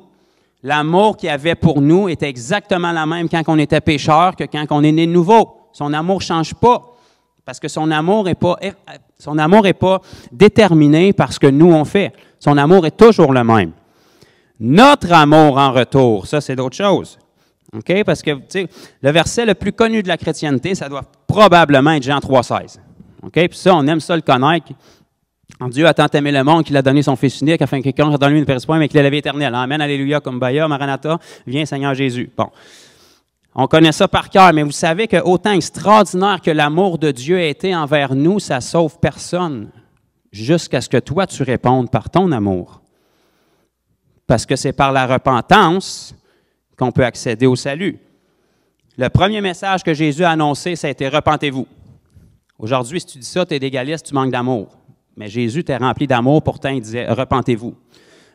L'amour qu'il avait pour nous était exactement la même quand on était pécheurs que quand on est né de nouveau. Son amour ne change pas parce que son amour n'est pas déterminé par ce que nous on fait. Son amour est toujours le même. notre amour en retour. Ça, c'est d'autres choses. OK? Parce que, tu sais, le verset le plus connu de la chrétienté, ça doit probablement être Jean 3,16. OK? Puis ça, on aime ça le connaître. Dieu a tant aimé le monde qu'il a donné son Fils unique afin que quelqu'un redonne lui ne périsse point, mais qu'il ait la vie éternelle. Amen, alléluia, kumbaya, maranatha, viens Seigneur Jésus. Bon. On connaît ça par cœur, mais vous savez que autant extraordinaire que l'amour de Dieu a été envers nous, ça sauve personne jusqu'à ce que toi, tu répondes par ton amour. Parce que c'est par la repentance qu'on peut accéder au salut. Le premier message que Jésus a annoncé, ça a été « Repentez-vous ». Aujourd'hui, si tu dis ça, tu es légaliste, tu manques d'amour. Mais Jésus t'est rempli d'amour, pourtant il disait « Repentez-vous ».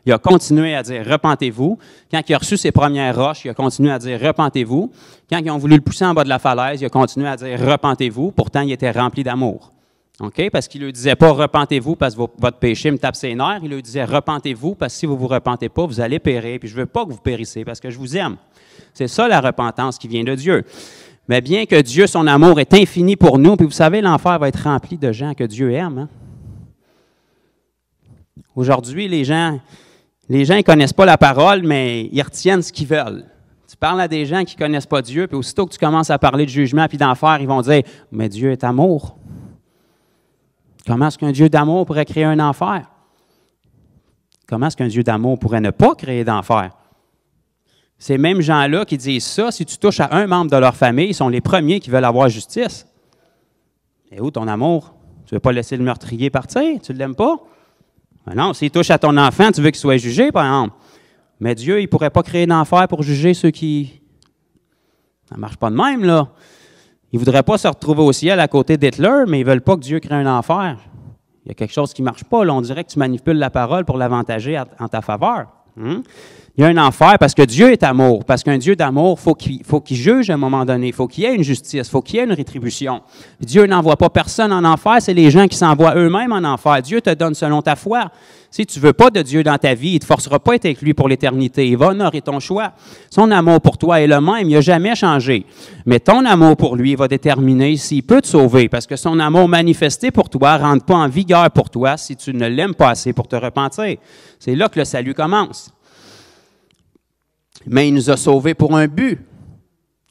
Il a continué à dire « Repentez-vous ». Quand il a reçu ses premières roches, il a continué à dire « Repentez-vous ». Quand ils ont voulu le pousser en bas de la falaise, il a continué à dire « Repentez-vous ». Pourtant, il était rempli d'amour. OK? Parce qu'il ne lui disait pas « Repentez-vous parce que votre péché me tape ses nerfs ». Il lui disait « Repentez-vous parce que si vous ne vous repentez pas, vous allez périr. Puis je ne veux pas que vous périssez parce que je vous aime ». C'est ça la repentance qui vient de Dieu. Mais bien que Dieu, son amour est infini pour nous, puis vous savez, l'enfer va être rempli de gens que Dieu aime. Hein? Aujourd'hui, les gens ne connaissent pas la parole, mais ils retiennent ce qu'ils veulent. Tu parles à des gens qui ne connaissent pas Dieu, puis aussitôt que tu commences à parler de jugement puis d'enfer, ils vont dire « Mais Dieu est amour. » Comment est-ce qu'un Dieu d'amour pourrait créer un enfer? Comment est-ce qu'un Dieu d'amour pourrait ne pas créer d'enfer? Ces mêmes gens-là qui disent ça, si tu touches à un membre de leur famille, ils sont les premiers qui veulent avoir justice. Et où ton amour? Tu ne veux pas laisser le meurtrier partir? Tu ne l'aimes pas? Ben non, s'il touche à ton enfant, tu veux qu'il soit jugé, par exemple. Mais Dieu, il ne pourrait pas créer d'enfer pour juger ceux qui... Ça ne marche pas de même, là. Ils ne voudraient pas se retrouver au ciel à côté d'Hitler, mais ils ne veulent pas que Dieu crée un enfer. Il y a quelque chose qui ne marche pas. Là. On dirait que tu manipules la parole pour l'avantager en ta faveur. Il y a un enfer parce que Dieu est amour. Parce qu'un Dieu d'amour, il faut qu'il juge à un moment donné. Il faut qu'il y ait une justice. Il faut qu'il y ait une rétribution. Puis Dieu n'envoie pas personne en enfer, c'est les gens qui s'envoient eux-mêmes en enfer. Dieu te donne selon ta foi. Si tu ne veux pas de Dieu dans ta vie, il ne te forcera pas à être avec lui pour l'éternité. Il va honorer ton choix. Son amour pour toi est le même. Il n'a jamais changé. Mais ton amour pour lui va déterminer s'il peut te sauver. Parce que son amour manifesté pour toi ne rentre pas en vigueur pour toi si tu ne l'aimes pas assez pour te repentir. C'est là que le salut commence. Mais il nous a sauvés pour un but.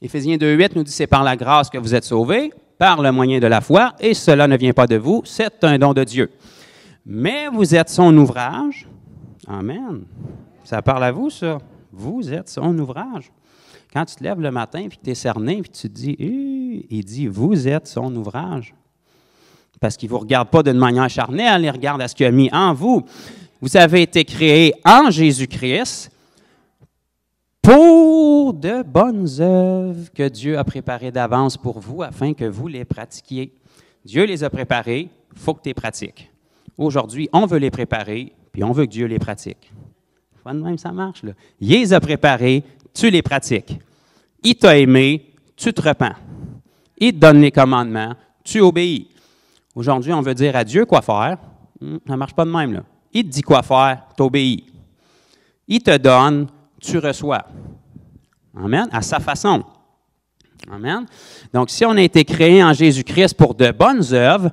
Éphésiens 2,8 nous dit, c'est par la grâce que vous êtes sauvés, par le moyen de la foi, et cela ne vient pas de vous, c'est un don de Dieu. Mais vous êtes son ouvrage. Amen. Ça parle à vous, ça. Vous êtes son ouvrage. Quand tu te lèves le matin, puis que tu es cerné, puis tu te dis, il dit, vous êtes son ouvrage. Parce qu'il ne vous regarde pas d'une manière charnelle, il regarde à ce qu'il a mis en vous. Vous avez été créés en Jésus-Christ, pour de bonnes œuvres que Dieu a préparées d'avance pour vous afin que vous les pratiquiez. Dieu les a préparées, il faut que tu les pratiques. Aujourd'hui, on veut les préparer, puis on veut que Dieu les pratique. Pas de même, ça marche, là. Il les a préparées, tu les pratiques. Il t'a aimé, tu te repens. Il te donne les commandements, tu obéis. Aujourd'hui, on veut dire à Dieu quoi faire. Ça ne marche pas de même, là. Il te dit quoi faire, tu obéis. Il te donne, tu reçois. Amen. À sa façon. Amen. Donc, si on a été créé en Jésus-Christ pour de bonnes œuvres,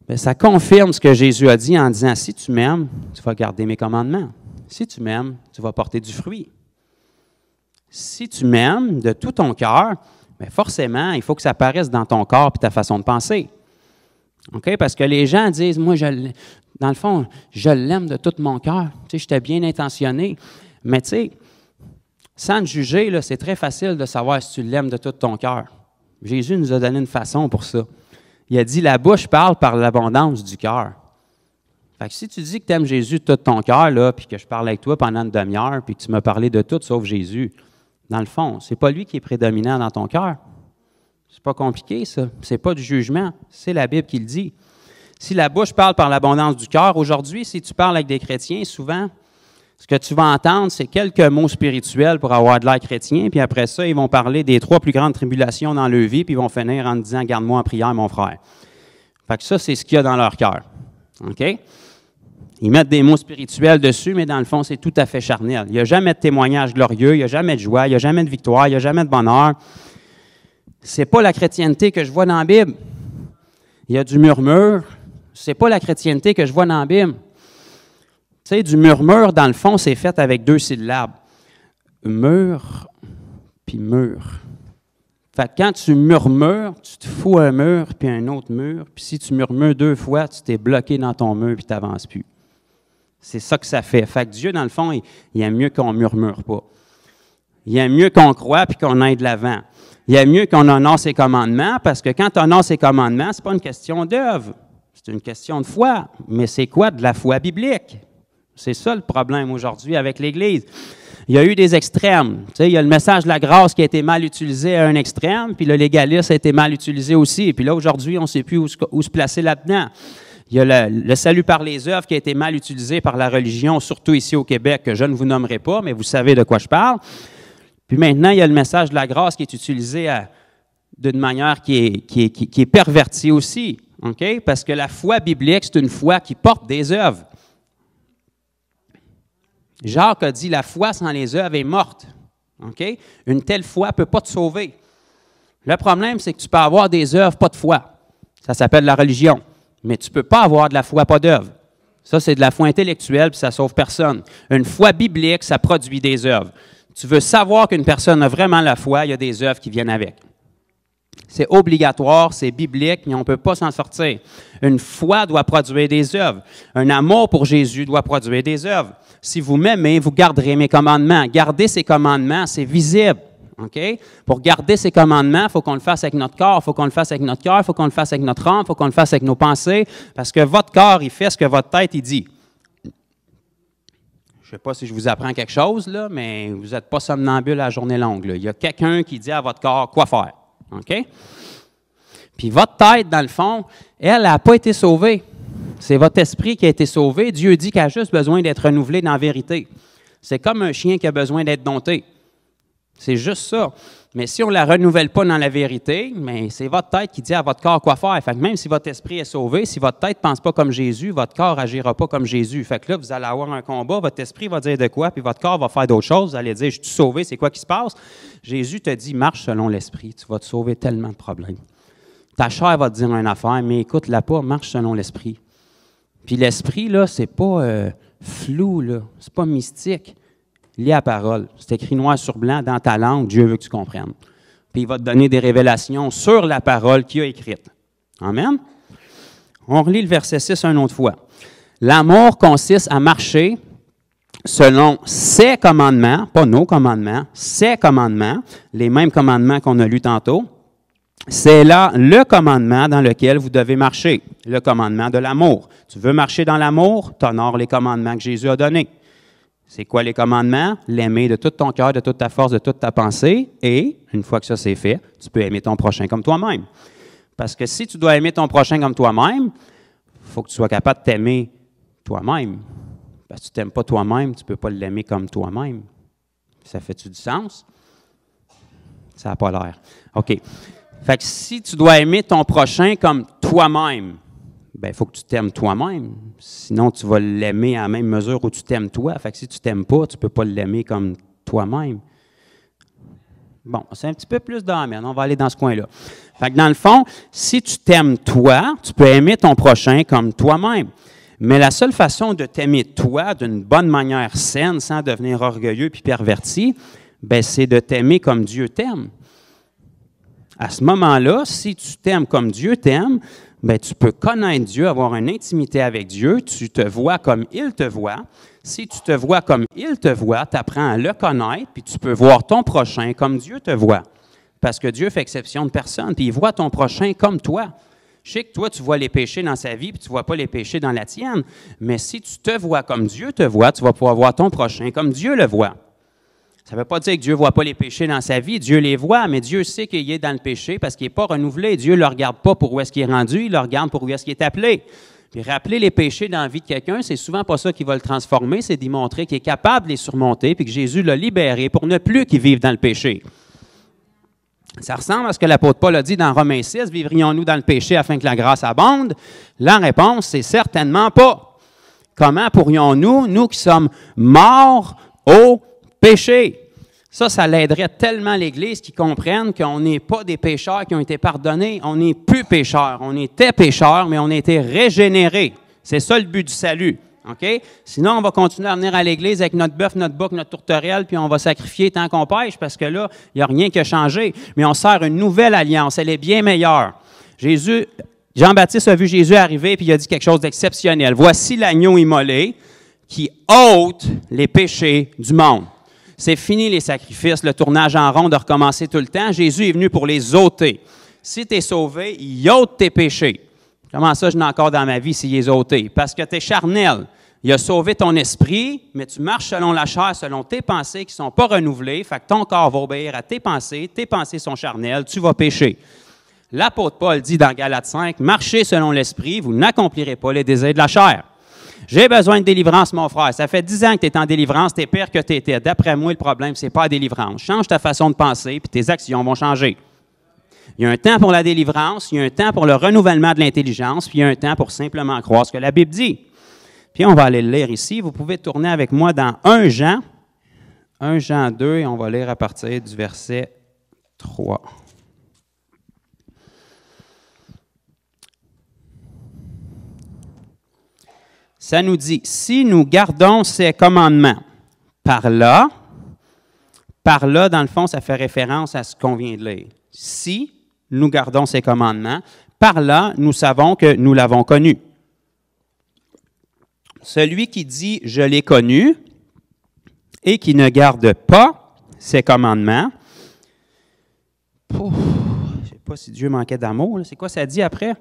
bien, ça confirme ce que Jésus a dit en disant, si tu m'aimes, tu vas garder mes commandements. Si tu m'aimes, tu vas porter du fruit. Si tu m'aimes de tout ton cœur, bien, forcément, il faut que ça apparaisse dans ton corps et ta façon de penser. OK? Parce que les gens disent, moi, dans le fond, je l'aime de tout mon cœur. Tu sais, j'étais bien intentionné. Mais tu sais, sans te juger, là, c'est très facile de savoir si tu l'aimes de tout ton cœur. Jésus nous a donné une façon pour ça. Il a dit, la bouche parle par l'abondance du cœur. Fait que si tu dis que tu aimes Jésus de tout ton cœur, là, puis que je parle avec toi pendant une demi-heure, puis que tu m'as parlé de tout sauf Jésus, dans le fond, c'est pas lui qui est prédominant dans ton cœur. C'est pas compliqué, ça. C'est pas du jugement. C'est la Bible qui le dit. Si la bouche parle par l'abondance du cœur, aujourd'hui, si tu parles avec des chrétiens, souvent, ce que tu vas entendre, c'est quelques mots spirituels pour avoir de l'air chrétien, puis après ça, ils vont parler des 3 plus grandes tribulations dans leur vie, puis ils vont finir en te disant « Garde-moi en prière, mon frère ». Fait que ça, c'est ce qu'il y a dans leur cœur. OK? Ils mettent des mots spirituels dessus, mais dans le fond, c'est tout à fait charnel. Il n'y a jamais de témoignage glorieux, il n'y a jamais de joie, il n'y a jamais de victoire, il n'y a jamais de bonheur. C'est pas la chrétienté que je vois dans la Bible. Il y a du murmure. C'est pas la chrétienté que je vois dans la Bible. Tu sais, du murmure, dans le fond, c'est fait avec 2 syllabes. Mur, puis mur. Fait que quand tu murmures, tu te fous un mur, puis un autre mur, puis si tu murmures 2 fois, tu t'es bloqué dans ton mur, puis tu n'avances plus. C'est ça que ça fait. Fait que Dieu, dans le fond, il aime mieux qu'on ne murmure pas. Il aime mieux qu'on croit, puis qu'on aille de l'avant. Il aime mieux qu'on honore ses commandements, parce que quand tu honores ses commandements, ce n'est pas une question d'œuvre, c'est une question de foi. Mais c'est quoi de la foi biblique? C'est ça le problème aujourd'hui avec l'Église. Il y a eu des extrêmes. Tu sais, il y a le message de la grâce qui a été mal utilisé à un extrême, puis le légalisme a été mal utilisé aussi. Et puis là, aujourd'hui, on ne sait plus où se placer là-dedans. Il y a le salut par les œuvres qui a été mal utilisé par la religion, surtout ici au Québec, que je ne vous nommerai pas, mais vous savez de quoi je parle. Puis maintenant, il y a le message de la grâce qui est utilisé d'une manière qui est pervertie aussi. Okay? Parce que la foi biblique, c'est une foi qui porte des œuvres. Jacques a dit, la foi sans les œuvres est morte. Okay? Une telle foi ne peut pas te sauver. Le problème, c'est que tu peux avoir des œuvres, pas de foi. Ça s'appelle la religion. Mais tu ne peux pas avoir de la foi, pas d'œuvre. Ça, c'est de la foi intellectuelle, puis ça ne sauve personne. Une foi biblique, ça produit des œuvres. Tu veux savoir qu'une personne a vraiment la foi, il y a des œuvres qui viennent avec. C'est obligatoire, c'est biblique, mais on ne peut pas s'en sortir. Une foi doit produire des œuvres. Un amour pour Jésus doit produire des œuvres. Si vous m'aimez, vous garderez mes commandements. Garder ces commandements, c'est visible. Okay? Pour garder ces commandements, il faut qu'on le fasse avec notre corps, il faut qu'on le fasse avec notre cœur, il faut qu'on le fasse avec notre âme, il faut qu'on le fasse avec nos pensées, parce que votre corps, il fait ce que votre tête, il dit. Je ne sais pas si je vous apprends quelque chose, là, mais vous n'êtes pas somnambule à la journée longue. Là. Il y a quelqu'un qui dit à votre corps quoi faire. OK? Puis votre tête, dans le fond, elle n'a pas été sauvée. C'est votre esprit qui a été sauvé. Dieu dit qu'elle a juste besoin d'être renouvelé dans la vérité. C'est comme un chien qui a besoin d'être dompté. C'est juste ça. Mais si on ne la renouvelle pas dans la vérité, mais c'est votre tête qui dit à votre corps quoi faire. Fait que même si votre esprit est sauvé, si votre tête ne pense pas comme Jésus, votre corps n'agira pas comme Jésus. Fait que là, vous allez avoir un combat, votre esprit va dire de quoi, puis votre corps va faire d'autres choses. Vous allez dire, je suis sauvé, c'est quoi qui se passe? Jésus te dit, marche selon l'esprit. Tu vas te sauver tellement de problèmes. Ta chair va te dire une affaire, mais écoute-la pas, marche selon l'esprit. Puis l'esprit, là, c'est pas flou, là. C'est pas mystique. Lis la parole. C'est écrit noir sur blanc dans ta langue. Dieu veut que tu comprennes. Puis il va te donner des révélations sur la parole qu'il a écrite. Amen? On relit le verset 6 une autre fois. L'amour consiste à marcher selon ses commandements, pas nos commandements, ses commandements, les mêmes commandements qu'on a lus tantôt. C'est là le commandement dans lequel vous devez marcher, le commandement de l'amour. Tu veux marcher dans l'amour, tu honores les commandements que Jésus a donnés. C'est quoi les commandements? L'aimer de tout ton cœur, de toute ta force, de toute ta pensée. Et, une fois que ça c'est fait, tu peux aimer ton prochain comme toi-même. Parce que si tu dois aimer ton prochain comme toi-même, il faut que tu sois capable de t'aimer toi-même. Parce que tu ne t'aimes pas toi-même, tu ne peux pas l'aimer comme toi-même. Ça fait-tu du sens? Ça n'a pas l'air. OK. Fait que si tu dois aimer ton prochain comme toi-même, bien, il faut que tu t'aimes toi-même. Sinon, tu vas l'aimer à la même mesure où tu t'aimes toi. Fait que si tu ne t'aimes pas, tu ne peux pas l'aimer comme toi-même. Bon, c'est un petit peu plus d'amène. On va aller dans ce coin-là. Fait que dans le fond, si tu t'aimes toi, tu peux aimer ton prochain comme toi-même. Mais la seule façon de t'aimer toi d'une bonne manière saine, sans devenir orgueilleux puis perverti, bien, c'est de t'aimer comme Dieu t'aime. À ce moment-là, si tu t'aimes comme Dieu t'aime, bien, tu peux connaître Dieu, avoir une intimité avec Dieu, tu te vois comme il te voit. Si tu te vois comme il te voit, tu apprends à le connaître, puis tu peux voir ton prochain comme Dieu te voit. Parce que Dieu fait exception de personne, puis il voit ton prochain comme toi. Je sais que toi, tu vois les péchés dans sa vie, puis tu ne vois pas les péchés dans la tienne, mais si tu te vois comme Dieu te voit, tu vas pouvoir voir ton prochain comme Dieu le voit. Ça ne veut pas dire que Dieu ne voit pas les péchés dans sa vie. Dieu les voit, mais Dieu sait qu'il est dans le péché parce qu'il n'est pas renouvelé. Dieu ne le regarde pas pour où est-ce qu'il est rendu, il le regarde pour où est-ce qu'il est appelé. Puis rappeler les péchés dans la vie de quelqu'un, c'est souvent pas ça qui va le transformer, c'est d'y montrer qu'il est capable de les surmonter puis que Jésus l'a libéré pour ne plus qu'il vive dans le péché. Ça ressemble à ce que l'apôtre Paul a dit dans Romains 6, « Vivrions-nous dans le péché afin que la grâce abonde? » La réponse, c'est certainement pas. Comment pourrions-nous, nous qui sommes morts au péché? Ça l'aiderait tellement l'Église qui comprenne qu'on n'est pas des pécheurs qui ont été pardonnés. On n'est plus pécheurs. On était pécheurs, mais on a été régénérés. C'est ça le but du salut. OK? Sinon, on va continuer à venir à l'Église avec notre bœuf, notre bouc, notre tourterelle, puis on va sacrifier tant qu'on pêche, parce que là, il n'y a rien qui a changé. Mais on sert une nouvelle alliance, elle est bien meilleure. Jean-Baptiste a vu Jésus arriver, puis il a dit quelque chose d'exceptionnel. Voici l'agneau immolé qui ôte les péchés du monde. C'est fini les sacrifices, le tournage en rond de recommencer tout le temps. Jésus est venu pour les ôter. Si tu es sauvé, il ôte tes péchés. Comment ça, je n'ai encore dans ma vie s'il est ôté? Parce que tu es charnel. Il a sauvé ton esprit, mais tu marches selon la chair, selon tes pensées qui ne sont pas renouvelées. Fait que ton corps va obéir à tes pensées sont charnelles, tu vas pécher. L'apôtre Paul dit dans Galates 5, « Marchez selon l'esprit, vous n'accomplirez pas les désirs de la chair. » J'ai besoin de délivrance, mon frère. Ça fait 10 ans que tu es en délivrance, tu es pire que tu étais. D'après moi, le problème, ce n'est pas la délivrance. Change ta façon de penser, puis tes actions vont changer. Il y a un temps pour la délivrance, il y a un temps pour le renouvellement de l'intelligence, puis il y a un temps pour simplement croire ce que la Bible dit. Puis on va aller le lire ici. Vous pouvez tourner avec moi dans 1 Jean 2, et on va lire à partir du verset 3. Ça nous dit, si nous gardons ses commandements, par là, dans le fond, ça fait référence à ce qu'on vient de lire. Si nous gardons ses commandements, par là, nous savons que nous l'avons connu. Celui qui dit « je l'ai connu » et qui ne garde pas ses commandements, je ne sais pas si Dieu manquait d'amour, c'est quoi ça dit après?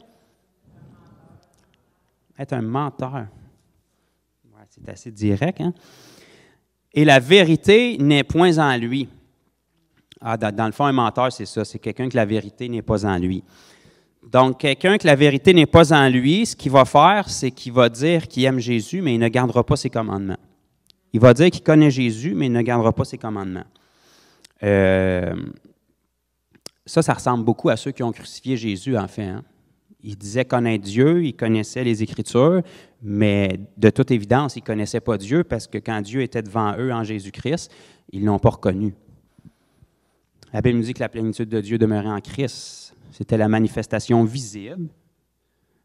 Être un menteur. C'est assez direct, hein? Et la vérité n'est point en lui. Ah, dans le fond, un menteur, c'est ça. C'est quelqu'un que la vérité n'est pas en lui. Donc, quelqu'un que la vérité n'est pas en lui, ce qu'il va faire, c'est qu'il va dire qu'il aime Jésus, mais il ne gardera pas ses commandements. Il va dire qu'il connaît Jésus, mais il ne gardera pas ses commandements. Ça ressemble beaucoup à ceux qui ont crucifié Jésus, en fait, hein? Ils disaient connaître Dieu, ils connaissaient les Écritures, mais de toute évidence, ils ne connaissaient pas Dieu parce que quand Dieu était devant eux en Jésus-Christ, ils ne l'ont pas reconnu. La Bible nous dit que la plénitude de Dieu demeurait en Christ. C'était la manifestation visible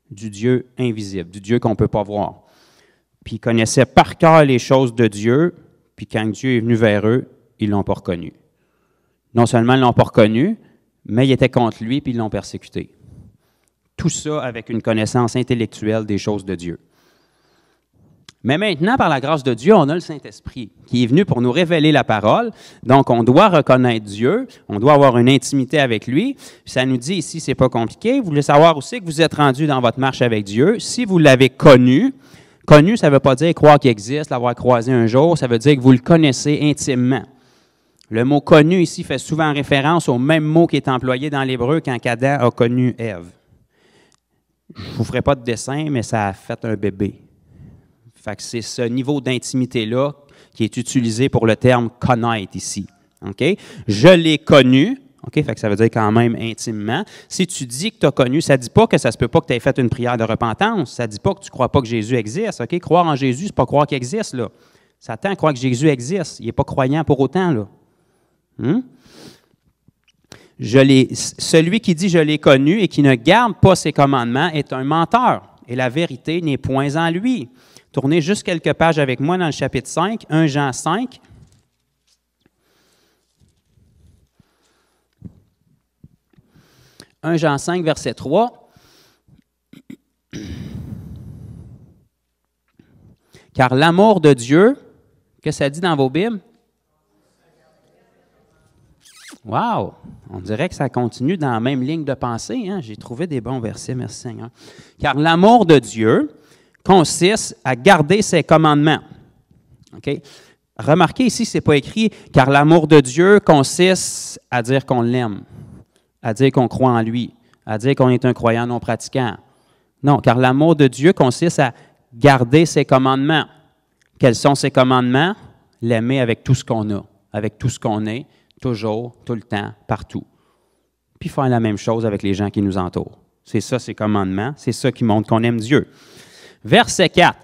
du Dieu invisible, du Dieu qu'on ne peut pas voir. Puis ils connaissaient par cœur les choses de Dieu, puis quand Dieu est venu vers eux, ils ne l'ont pas reconnu. Non seulement ils ne l'ont pas reconnu, mais ils étaient contre lui, puis ils l'ont persécuté. Tout ça avec une connaissance intellectuelle des choses de Dieu. Mais maintenant, par la grâce de Dieu, on a le Saint-Esprit qui est venu pour nous révéler la parole. Donc, on doit reconnaître Dieu, on doit avoir une intimité avec lui. Puis ça nous dit ici, c'est pas compliqué. Vous voulez savoir aussi que vous êtes rendu dans votre marche avec Dieu. Si vous l'avez connu, ça ne veut pas dire croire qu'il existe, l'avoir croisé un jour, ça veut dire que vous le connaissez intimement. Le mot « connu » ici fait souvent référence au même mot qui est employé dans l'hébreu quand Adam a connu Ève. Je ne vous ferai pas de dessin, mais ça a fait un bébé. Fait que c'est ce niveau d'intimité-là qui est utilisé pour le terme « connaître » ici. Okay? Je l'ai connu. Okay? Fait que ça veut dire quand même intimement. Si tu dis que tu as connu, ça ne dit pas que ça ne se peut pas que tu aies fait une prière de repentance. Ça ne dit pas que tu ne crois pas que Jésus existe. Okay? Croire en Jésus, ce n'est pas croire qu'il existe. Là. Satan croit que Jésus existe. Il n'est pas croyant pour autant. Là. Celui qui dit « je l'ai connu » et qui ne garde pas ses commandements est un menteur, et la vérité n'est point en lui. Tournez juste quelques pages avec moi dans le chapitre 5, 1 Jean 5. « 1 Jean 5, verset 3. « Car l'amour de Dieu, que ça dit dans vos Bibles? » Wow! On dirait que ça continue dans la même ligne de pensée. Hein? J'ai trouvé des bons versets, merci Seigneur. « Car l'amour de Dieu consiste à garder ses commandements. » Okay? Remarquez ici, ce n'est pas écrit « Car l'amour de Dieu consiste à dire qu'on l'aime, à dire qu'on croit en lui, à dire qu'on est un croyant non pratiquant. » Non, car l'amour de Dieu consiste à garder ses commandements. Quels sont ses commandements? L'aimer avec tout ce qu'on a, avec tout ce qu'on est, toujours, tout le temps, partout. Puis faire la même chose avec les gens qui nous entourent. C'est ça, ses commandements. C'est ça qui montre qu'on aime Dieu. Verset 4.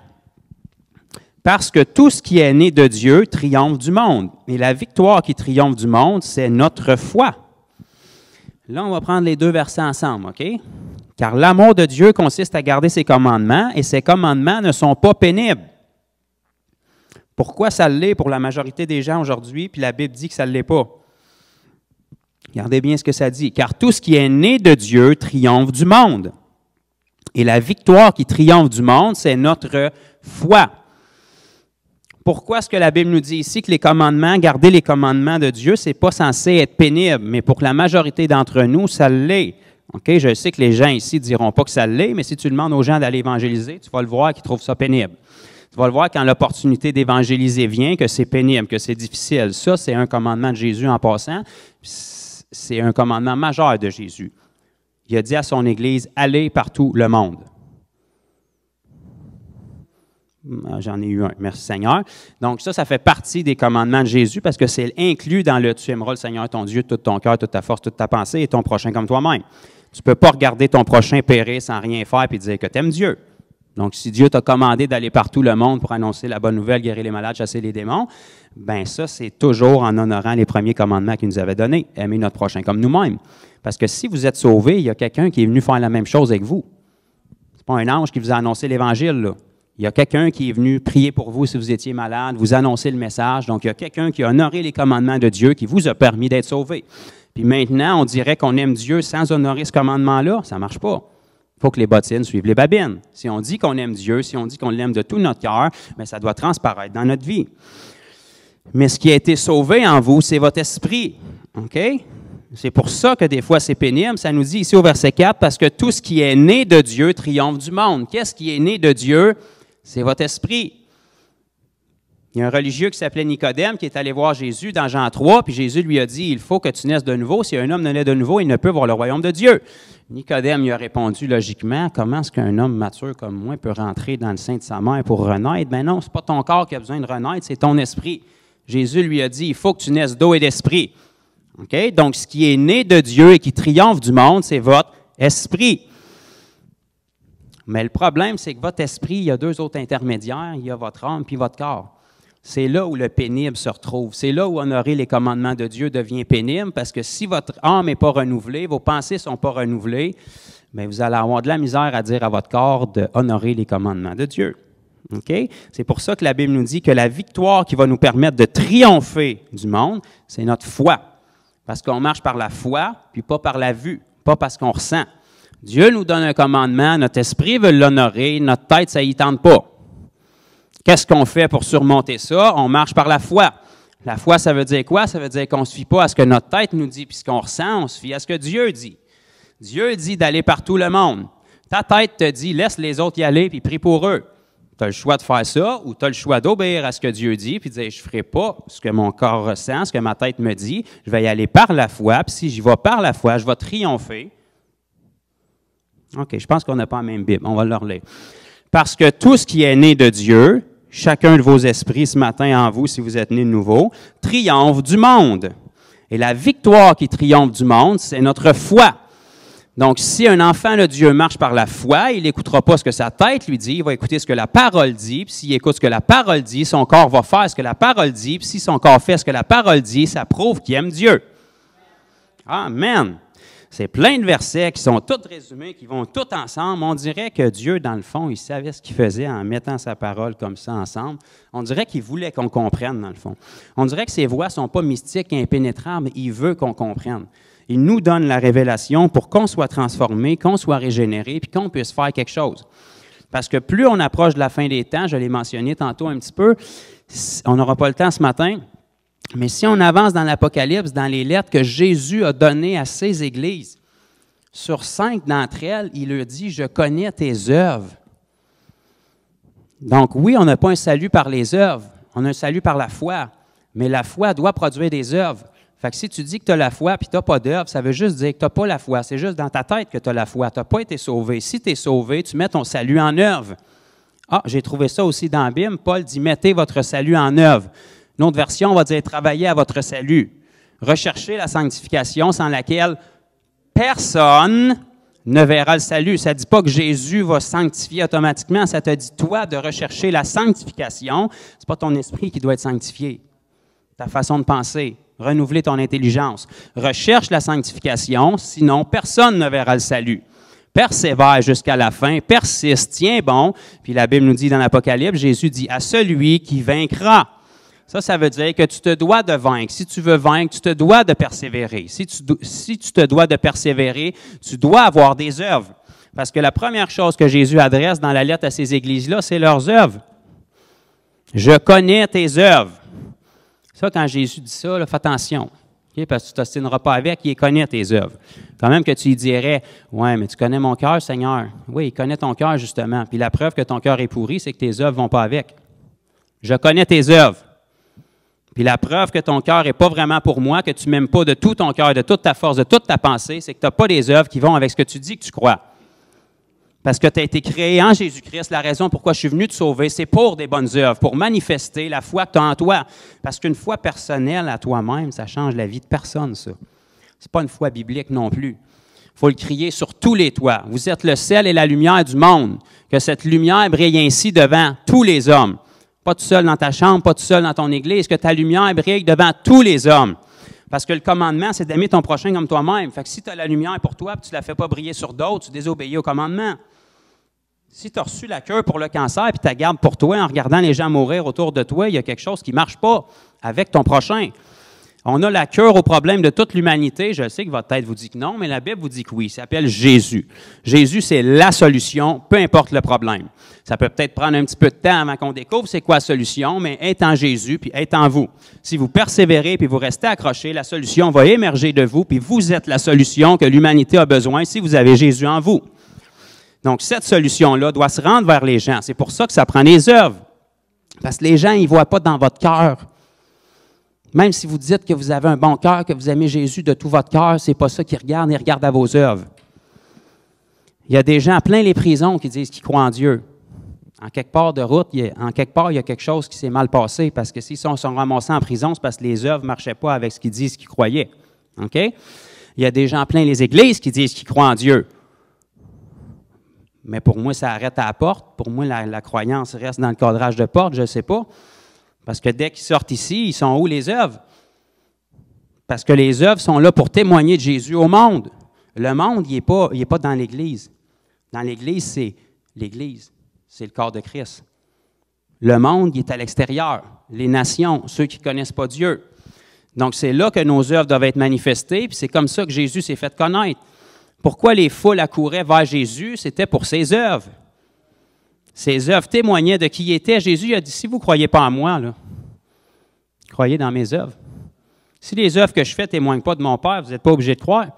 « Parce que tout ce qui est né de Dieu triomphe du monde. Et la victoire qui triomphe du monde, c'est notre foi. » Là, on va prendre les deux versets ensemble, OK? « Car l'amour de Dieu consiste à garder ses commandements, et ses commandements ne sont pas pénibles. Pourquoi ça l'est pour la majorité des gens aujourd'hui, puis la Bible dit que ça ne l'est pas? Regardez bien ce que ça dit. « Car tout ce qui est né de Dieu triomphe du monde. Et la victoire qui triomphe du monde, c'est notre foi. » Pourquoi est-ce que la Bible nous dit ici que les commandements, garder les commandements de Dieu, ce n'est pas censé être pénible, mais pour la majorité d'entre nous, ça l'est. Okay? Je sais que les gens ici ne diront pas que ça l'est, mais si tu demandes aux gens d'aller évangéliser, tu vas le voir qu'ils trouvent ça pénible. Tu vas le voir quand l'opportunité d'évangéliser vient, que c'est pénible, que c'est difficile. Ça, c'est un commandement de Jésus en passant. C'est un commandement majeur de Jésus. Il a dit à son Église, « Allez partout le monde. » J'en ai eu un, merci Seigneur. Donc ça fait partie des commandements de Jésus parce que c'est inclus dans le « Tu aimeras le Seigneur ton Dieu de tout ton cœur, toute ta force, toute ta pensée et ton prochain comme toi-même. » Tu ne peux pas regarder ton prochain périr sans rien faire et dire que tu aimes Dieu. Donc, si Dieu t'a commandé d'aller partout le monde pour annoncer la bonne nouvelle, guérir les malades, chasser les démons, bien ça, c'est toujours en honorant les premiers commandements qu'il nous avait donnés, aimer notre prochain comme nous-mêmes. Parce que si vous êtes sauvés, il y a quelqu'un qui est venu faire la même chose avec vous. Ce n'est pas un ange qui vous a annoncé l'Évangile, là. Il y a quelqu'un qui est venu prier pour vous si vous étiez malade, vous annoncer le message. Donc, il y a quelqu'un qui a honoré les commandements de Dieu, qui vous a permis d'être sauvés. Puis maintenant, on dirait qu'on aime Dieu sans honorer ce commandement-là. Ça ne marche pas. Il faut que les bottines suivent les babines. Si on dit qu'on aime Dieu, si on dit qu'on l'aime de tout notre cœur, bien, ça doit transparaître dans notre vie. Mais ce qui a été sauvé en vous, c'est votre esprit. OK? C'est pour ça que des fois, c'est pénible. Ça nous dit ici au verset 4, parce que tout ce qui est né de Dieu triomphe du monde. Qu'est-ce qui est né de Dieu? C'est votre esprit. Il y a un religieux qui s'appelait Nicodème qui est allé voir Jésus dans Jean 3, puis Jésus lui a dit, il faut que tu naisses de nouveau. Si un homme ne naît de nouveau, il ne peut voir le royaume de Dieu. Nicodème lui a répondu logiquement, comment est-ce qu'un homme mature comme moi peut rentrer dans le sein de sa mère pour renaître? Ben non, ce n'est pas ton corps qui a besoin de renaître, c'est ton esprit. Jésus lui a dit, il faut que tu naisses d'eau et d'esprit. Okay? Donc, ce qui est né de Dieu et qui triomphe du monde, c'est votre esprit. Mais le problème, c'est que votre esprit, il y a deux autres intermédiaires, il y a votre âme puis votre corps. C'est là où le pénible se retrouve. C'est là où honorer les commandements de Dieu devient pénible, parce que si votre âme n'est pas renouvelée, vos pensées ne sont pas renouvelées, bien, vous allez avoir de la misère à dire à votre corps d'honorer les commandements de Dieu. Okay? C'est pour ça que la Bible nous dit que la victoire qui va nous permettre de triompher du monde, c'est notre foi. Parce qu'on marche par la foi, puis pas par la vue, pas parce qu'on ressent. Dieu nous donne un commandement, notre esprit veut l'honorer, notre tête, ça y tente pas. Qu'est-ce qu'on fait pour surmonter ça? On marche par la foi. La foi, ça veut dire quoi? Ça veut dire qu'on ne se fie pas à ce que notre tête nous dit, puis ce qu'on ressent, on se fie à ce que Dieu dit. Dieu dit d'aller partout le monde. Ta tête te dit, laisse les autres y aller, puis prie pour eux. Tu as le choix de faire ça, ou tu as le choix d'obéir à ce que Dieu dit, puis de dire, je ne ferai pas ce que mon corps ressent, ce que ma tête me dit, je vais y aller par la foi, puis si j'y vais par la foi, je vais triompher. OK, je pense qu'on n'a pas la même Bible, on va le relire. Parce que tout ce qui est né de Dieu, chacun de vos esprits ce matin en vous, si vous êtes né de nouveau, triomphe du monde. Et la victoire qui triomphe du monde, c'est notre foi. Donc, si un enfant de Dieu marche par la foi, il n'écoutera pas ce que sa tête lui dit, il va écouter ce que la parole dit, puis s'il écoute ce que la parole dit, son corps va faire ce que la parole dit, puis si son corps fait ce que la parole dit, ça prouve qu'il aime Dieu. Amen. C'est plein de versets qui sont tous résumés, qui vont tous ensemble. On dirait que Dieu, dans le fond, il savait ce qu'il faisait en mettant sa parole comme ça ensemble. On dirait qu'il voulait qu'on comprenne, dans le fond. On dirait que ses voies ne sont pas mystiques et impénétrables, mais il veut qu'on comprenne. Il nous donne la révélation pour qu'on soit transformé, qu'on soit régénéré, puis qu'on puisse faire quelque chose. Parce que plus on approche de la fin des temps, je l'ai mentionné tantôt un petit peu, on n'aura pas le temps ce matin, mais si on avance dans l'Apocalypse, dans les lettres que Jésus a données à ses églises, sur 5 d'entre elles, il leur dit « Je connais tes œuvres ». Donc oui, on n'a pas un salut par les œuvres, on a un salut par la foi, mais la foi doit produire des œuvres. Fait que si tu dis que tu as la foi et tu n'as pas d'œuvre, ça veut juste dire que tu n'as pas la foi. C'est juste dans ta tête que tu as la foi. Tu n'as pas été sauvé. Si tu es sauvé, tu mets ton salut en œuvre. Ah, j'ai trouvé ça aussi dans la Bible. Paul dit « Mettez votre salut en œuvre ». Une autre version va dire « Travaillez à votre salut ». Recherchez la sanctification sans laquelle personne ne verra le salut. Ça ne dit pas que Jésus va sanctifier automatiquement. Ça te dit, toi, de rechercher la sanctification. Ce n'est pas ton esprit qui doit être sanctifié. Ta façon de penser. Renouveler ton intelligence. Recherche la sanctification, sinon personne ne verra le salut. Persévère jusqu'à la fin, persiste, tiens bon. Puis la Bible nous dit dans l'Apocalypse, Jésus dit à celui qui vaincra. Ça veut dire que tu te dois de vaincre. Si tu veux vaincre, tu te dois de persévérer. Si tu te dois de persévérer, tu dois avoir des œuvres. Parce que la première chose que Jésus adresse dans la lettre à ces églises-là, c'est leurs œuvres. Je connais tes œuvres. Ça, quand Jésus dit ça, là, fais attention. Okay? Parce que tu ne t'ostineras pas avec, il connaît tes œuvres. Quand même que tu lui dirais, « Ouais, mais tu connais mon cœur, Seigneur. » Oui, il connaît ton cœur, justement. Puis la preuve que ton cœur est pourri, c'est que tes œuvres ne vont pas avec. Je connais tes œuvres. Puis la preuve que ton cœur n'est pas vraiment pour moi, que tu ne m'aimes pas de tout ton cœur, de toute ta force, de toute ta pensée, c'est que tu n'as pas des œuvres qui vont avec ce que tu dis que tu crois. Parce que tu as été créé en Jésus-Christ. La raison pourquoi je suis venu te sauver, c'est pour des bonnes œuvres, pour manifester la foi que tu as en toi. Parce qu'une foi personnelle à toi-même, ça change la vie de personne, ça. Ce n'est pas une foi biblique non plus. Il faut le crier sur tous les toits. Vous êtes le sel et la lumière du monde. Que cette lumière brille ainsi devant tous les hommes. Pas tout seul dans ta chambre, pas tout seul dans ton église, que ta lumière brille devant tous les hommes. Parce que le commandement, c'est d'aimer ton prochain comme toi-même. Fait que si tu as la lumière pour toi et tu ne la fais pas briller sur d'autres, tu désobéis au commandement. Si tu as reçu la cure pour le cancer et tu la gardes pour toi en regardant les gens mourir autour de toi, il y a quelque chose qui ne marche pas avec ton prochain. On a la cure au problème de toute l'humanité. Je sais que votre tête vous dit que non, mais la Bible vous dit que oui. Ça s'appelle Jésus. Jésus, c'est la solution, peu importe le problème. Ça peut peut-être prendre un petit peu de temps avant qu'on découvre c'est quoi la solution, mais être en Jésus puis être en vous. Si vous persévérez puis vous restez accrochés, la solution va émerger de vous puis vous êtes la solution que l'humanité a besoin si vous avez Jésus en vous. Donc, cette solution-là doit se rendre vers les gens. C'est pour ça que ça prend des œuvres. Parce que les gens, ils ne voient pas dans votre cœur. Même si vous dites que vous avez un bon cœur, que vous aimez Jésus de tout votre cœur, ce n'est pas ça qu'ils regardent, ils regardent à vos œuvres. Il y a des gens plein les prisons qui disent qu'ils croient en Dieu. En quelque part de route, il y a quelque chose qui s'est mal passé, parce que s'ils sont ramassés en prison, c'est parce que les œuvres ne marchaient pas avec ce qu'ils disent qu'ils croyaient. OK? Il y a des gens plein les églises qui disent qu'ils croient en Dieu. Mais pour moi, ça arrête à la porte. Pour moi, la croyance reste dans le cadrage de porte, je ne sais pas. Parce que dès qu'ils sortent ici, ils sont où les œuvres? Parce que les œuvres sont là pour témoigner de Jésus au monde. Le monde, il n'est pas dans l'Église. Dans l'Église, c'est l'Église. C'est le corps de Christ. Le monde, il est à l'extérieur. Les nations, ceux qui ne connaissent pas Dieu. Donc, c'est là que nos œuvres doivent être manifestées, puis c'est comme ça que Jésus s'est fait connaître. Pourquoi les foules accouraient vers Jésus? C'était pour ses œuvres. Ses œuvres témoignaient de qui il était. Jésus a dit, si vous ne croyez pas en moi, là, croyez dans mes œuvres. Si les œuvres que je fais ne témoignent pas de mon Père, vous n'êtes pas obligé de croire.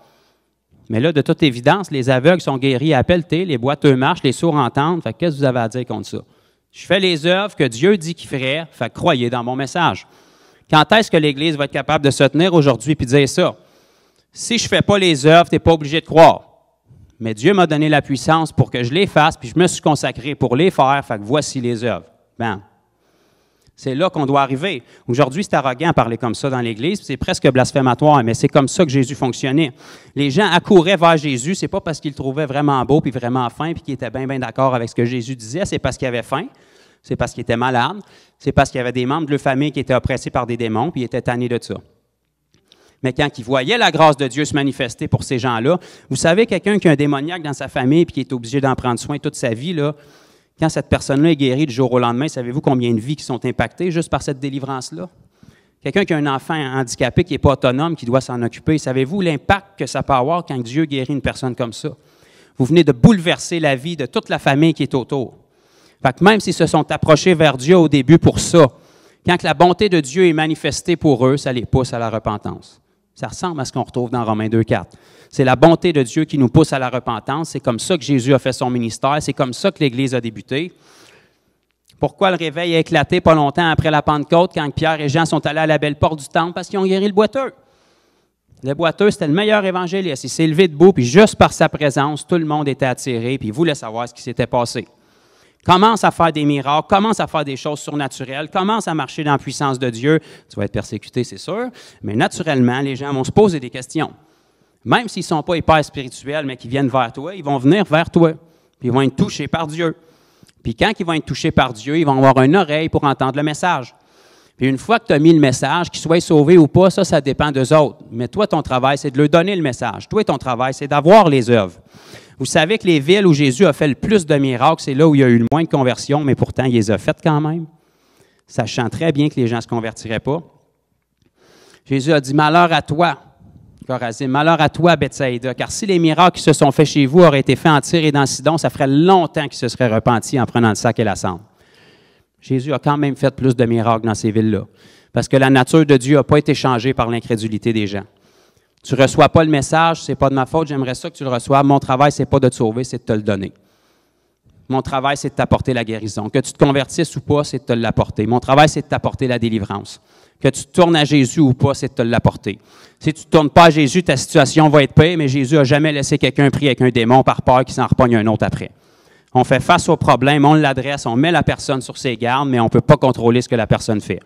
Mais là, de toute évidence, les aveugles sont guéris à pelleter, les boiteux marchent, les sourds entendent. Fait que qu'est-ce que vous avez à dire contre ça? Je fais les œuvres que Dieu dit qu'il ferait, fait que croyez dans mon message. Quand est-ce que l'Église va être capable de se tenir aujourd'hui et dire ça? Si je ne fais pas les œuvres, tu n'es pas obligé de croire. Mais Dieu m'a donné la puissance pour que je les fasse, puis je me suis consacré pour les faire, fait que voici les œuvres. Bam. C'est là qu'on doit arriver. Aujourd'hui, c'est arrogant de parler comme ça dans l'Église, c'est presque blasphématoire, mais c'est comme ça que Jésus fonctionnait. Les gens accouraient vers Jésus, c'est pas parce qu'ils le trouvaient vraiment beau, puis vraiment fin, puis qu'ils étaient bien d'accord avec ce que Jésus disait, c'est parce qu'il avait faim, c'est parce qu'il était malade, c'est parce qu'il y avait des membres de leur famille qui étaient oppressés par des démons, puis ils étaient tannés de ça. Mais quand ils voyaient la grâce de Dieu se manifester pour ces gens-là, vous savez, quelqu'un qui a un démoniaque dans sa famille et qui est obligé d'en prendre soin toute sa vie, là, quand cette personne-là est guérie du jour au lendemain, savez-vous combien de vies qui sont impactées juste par cette délivrance-là? Quelqu'un qui a un enfant handicapé qui n'est pas autonome, qui doit s'en occuper, savez-vous l'impact que ça peut avoir quand Dieu guérit une personne comme ça? Vous venez de bouleverser la vie de toute la famille qui est autour. Fait que même s'ils se sont approchés vers Dieu au début pour ça, quand la bonté de Dieu est manifestée pour eux, ça les pousse à la repentance. Ça ressemble à ce qu'on retrouve dans Romains 2,4. C'est la bonté de Dieu qui nous pousse à la repentance. C'est comme ça que Jésus a fait son ministère. C'est comme ça que l'Église a débuté. Pourquoi le réveil a éclaté pas longtemps après la Pentecôte, quand Pierre et Jean sont allés à la belle porte du temple? Parce qu'ils ont guéri le boiteux. Le boiteux, c'était le meilleur évangéliste. Il s'est levé debout, puis juste par sa présence, tout le monde était attiré, puis il voulait savoir ce qui s'était passé. Commence à faire des miracles, commence à faire des choses surnaturelles, commence à marcher dans la puissance de Dieu. Tu vas être persécuté, c'est sûr, mais naturellement, les gens vont se poser des questions. Même s'ils ne sont pas hyper spirituels, mais qu'ils viennent vers toi, ils vont venir vers toi, puis ils vont être touchés par Dieu. Puis quand ils vont être touchés par Dieu, ils vont avoir une oreille pour entendre le message. Puis une fois que tu as mis le message, qu'ils soient sauvés ou pas, ça dépend d'eux autres. Mais toi, ton travail, c'est de leur donner le message. Toi, ton travail, c'est d'avoir les œuvres. Vous savez que les villes où Jésus a fait le plus de miracles, c'est là où il y a eu le moins de conversions, mais pourtant, il les a faites quand même, sachant très bien que les gens ne se convertiraient pas. Jésus a dit, « Malheur à toi, Chorazin, malheur à toi, Bethsaïda, car si les miracles qui se sont faits chez vous auraient été faits en Tyr et dans Sidon, ça ferait longtemps qu'ils se seraient repentis en prenant le sac et la cendre. » Jésus a quand même fait plus de miracles dans ces villes-là, parce que la nature de Dieu n'a pas été changée par l'incrédulité des gens. Tu ne reçois pas le message, ce n'est pas de ma faute, j'aimerais ça que tu le reçoives. Mon travail, ce n'est pas de te sauver, c'est de te le donner. Mon travail, c'est de t'apporter la guérison. Que tu te convertisses ou pas, c'est de te l'apporter. Mon travail, c'est de t'apporter la délivrance. Que tu tournes à Jésus ou pas, c'est de te l'apporter. Si tu ne tournes pas à Jésus, ta situation va être pire, mais Jésus n'a jamais laissé quelqu'un pris avec un démon par peur qu'il s'en repogne un autre après. On fait face au problème, on l'adresse, on met la personne sur ses gardes, mais on ne peut pas contrôler ce que la personne fait.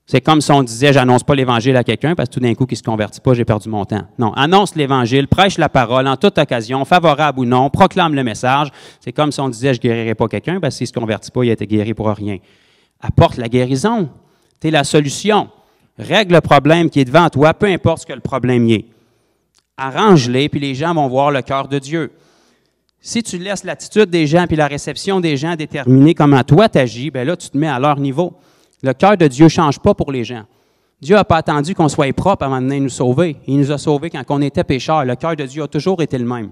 C'est comme si on disait, j'annonce pas l'Évangile à quelqu'un, parce que tout d'un coup, qu'il ne se convertit pas, j'ai perdu mon temps. Non, annonce l'Évangile, prêche la parole en toute occasion, favorable ou non, proclame le message. C'est comme si on disait, je ne guérirai pas quelqu'un, parce que s'il ne se convertit pas, il a été guéri pour rien. Apporte la guérison. Tu es la solution. Règle le problème qui est devant toi, peu importe ce que le problème y est. Arrange-les, puis les gens vont voir le cœur de Dieu. Si tu laisses l'attitude des gens puis la réception des gens déterminer comment toi tu agis, bien là, tu te mets à leur niveau. Le cœur de Dieu ne change pas pour les gens. Dieu n'a pas attendu qu'on soit propre avant de nous sauver. Il nous a sauvés quand on était pécheurs. Le cœur de Dieu a toujours été le même.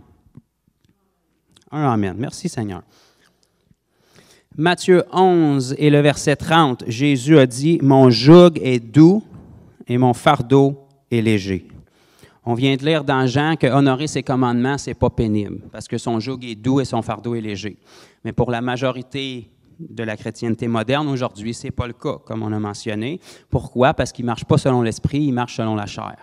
Amen. Merci Seigneur. Matthieu 11 et le verset 30, Jésus a dit, « Mon joug est doux et mon fardeau est léger. » On vient de lire dans Jean que honorer ses commandements, ce n'est pas pénible, parce que son joug est doux et son fardeau est léger. Mais pour la majorité de la chrétienté moderne aujourd'hui, ce n'est pas le cas, comme on a mentionné. Pourquoi? Parce qu'ils ne marchent pas selon l'esprit, ils marchent selon la chair.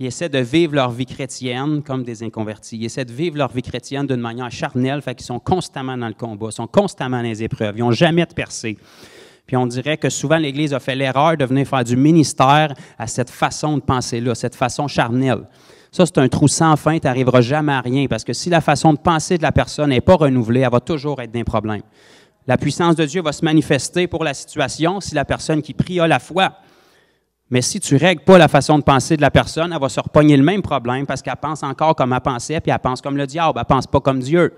Ils essaient de vivre leur vie chrétienne comme des inconvertis. Ils essaient de vivre leur vie chrétienne d'une manière charnelle, fait qu'ils sont constamment dans le combat, sont constamment dans les épreuves, ils n'ont jamais de percée. Puis on dirait que souvent l'Église a fait l'erreur de venir faire du ministère à cette façon de penser-là, cette façon charnelle. Ça, c'est un trou sans fin, tu n'arriveras jamais à rien, parce que si la façon de penser de la personne n'est pas renouvelée, elle va toujours être d'un problème. La puissance de Dieu va se manifester pour la situation si la personne qui prie a la foi. Mais si tu ne règles pas la façon de penser de la personne, elle va se repogner le même problème parce qu'elle pense encore comme elle pensait, puis elle pense comme le diable, elle ne pense pas comme Dieu.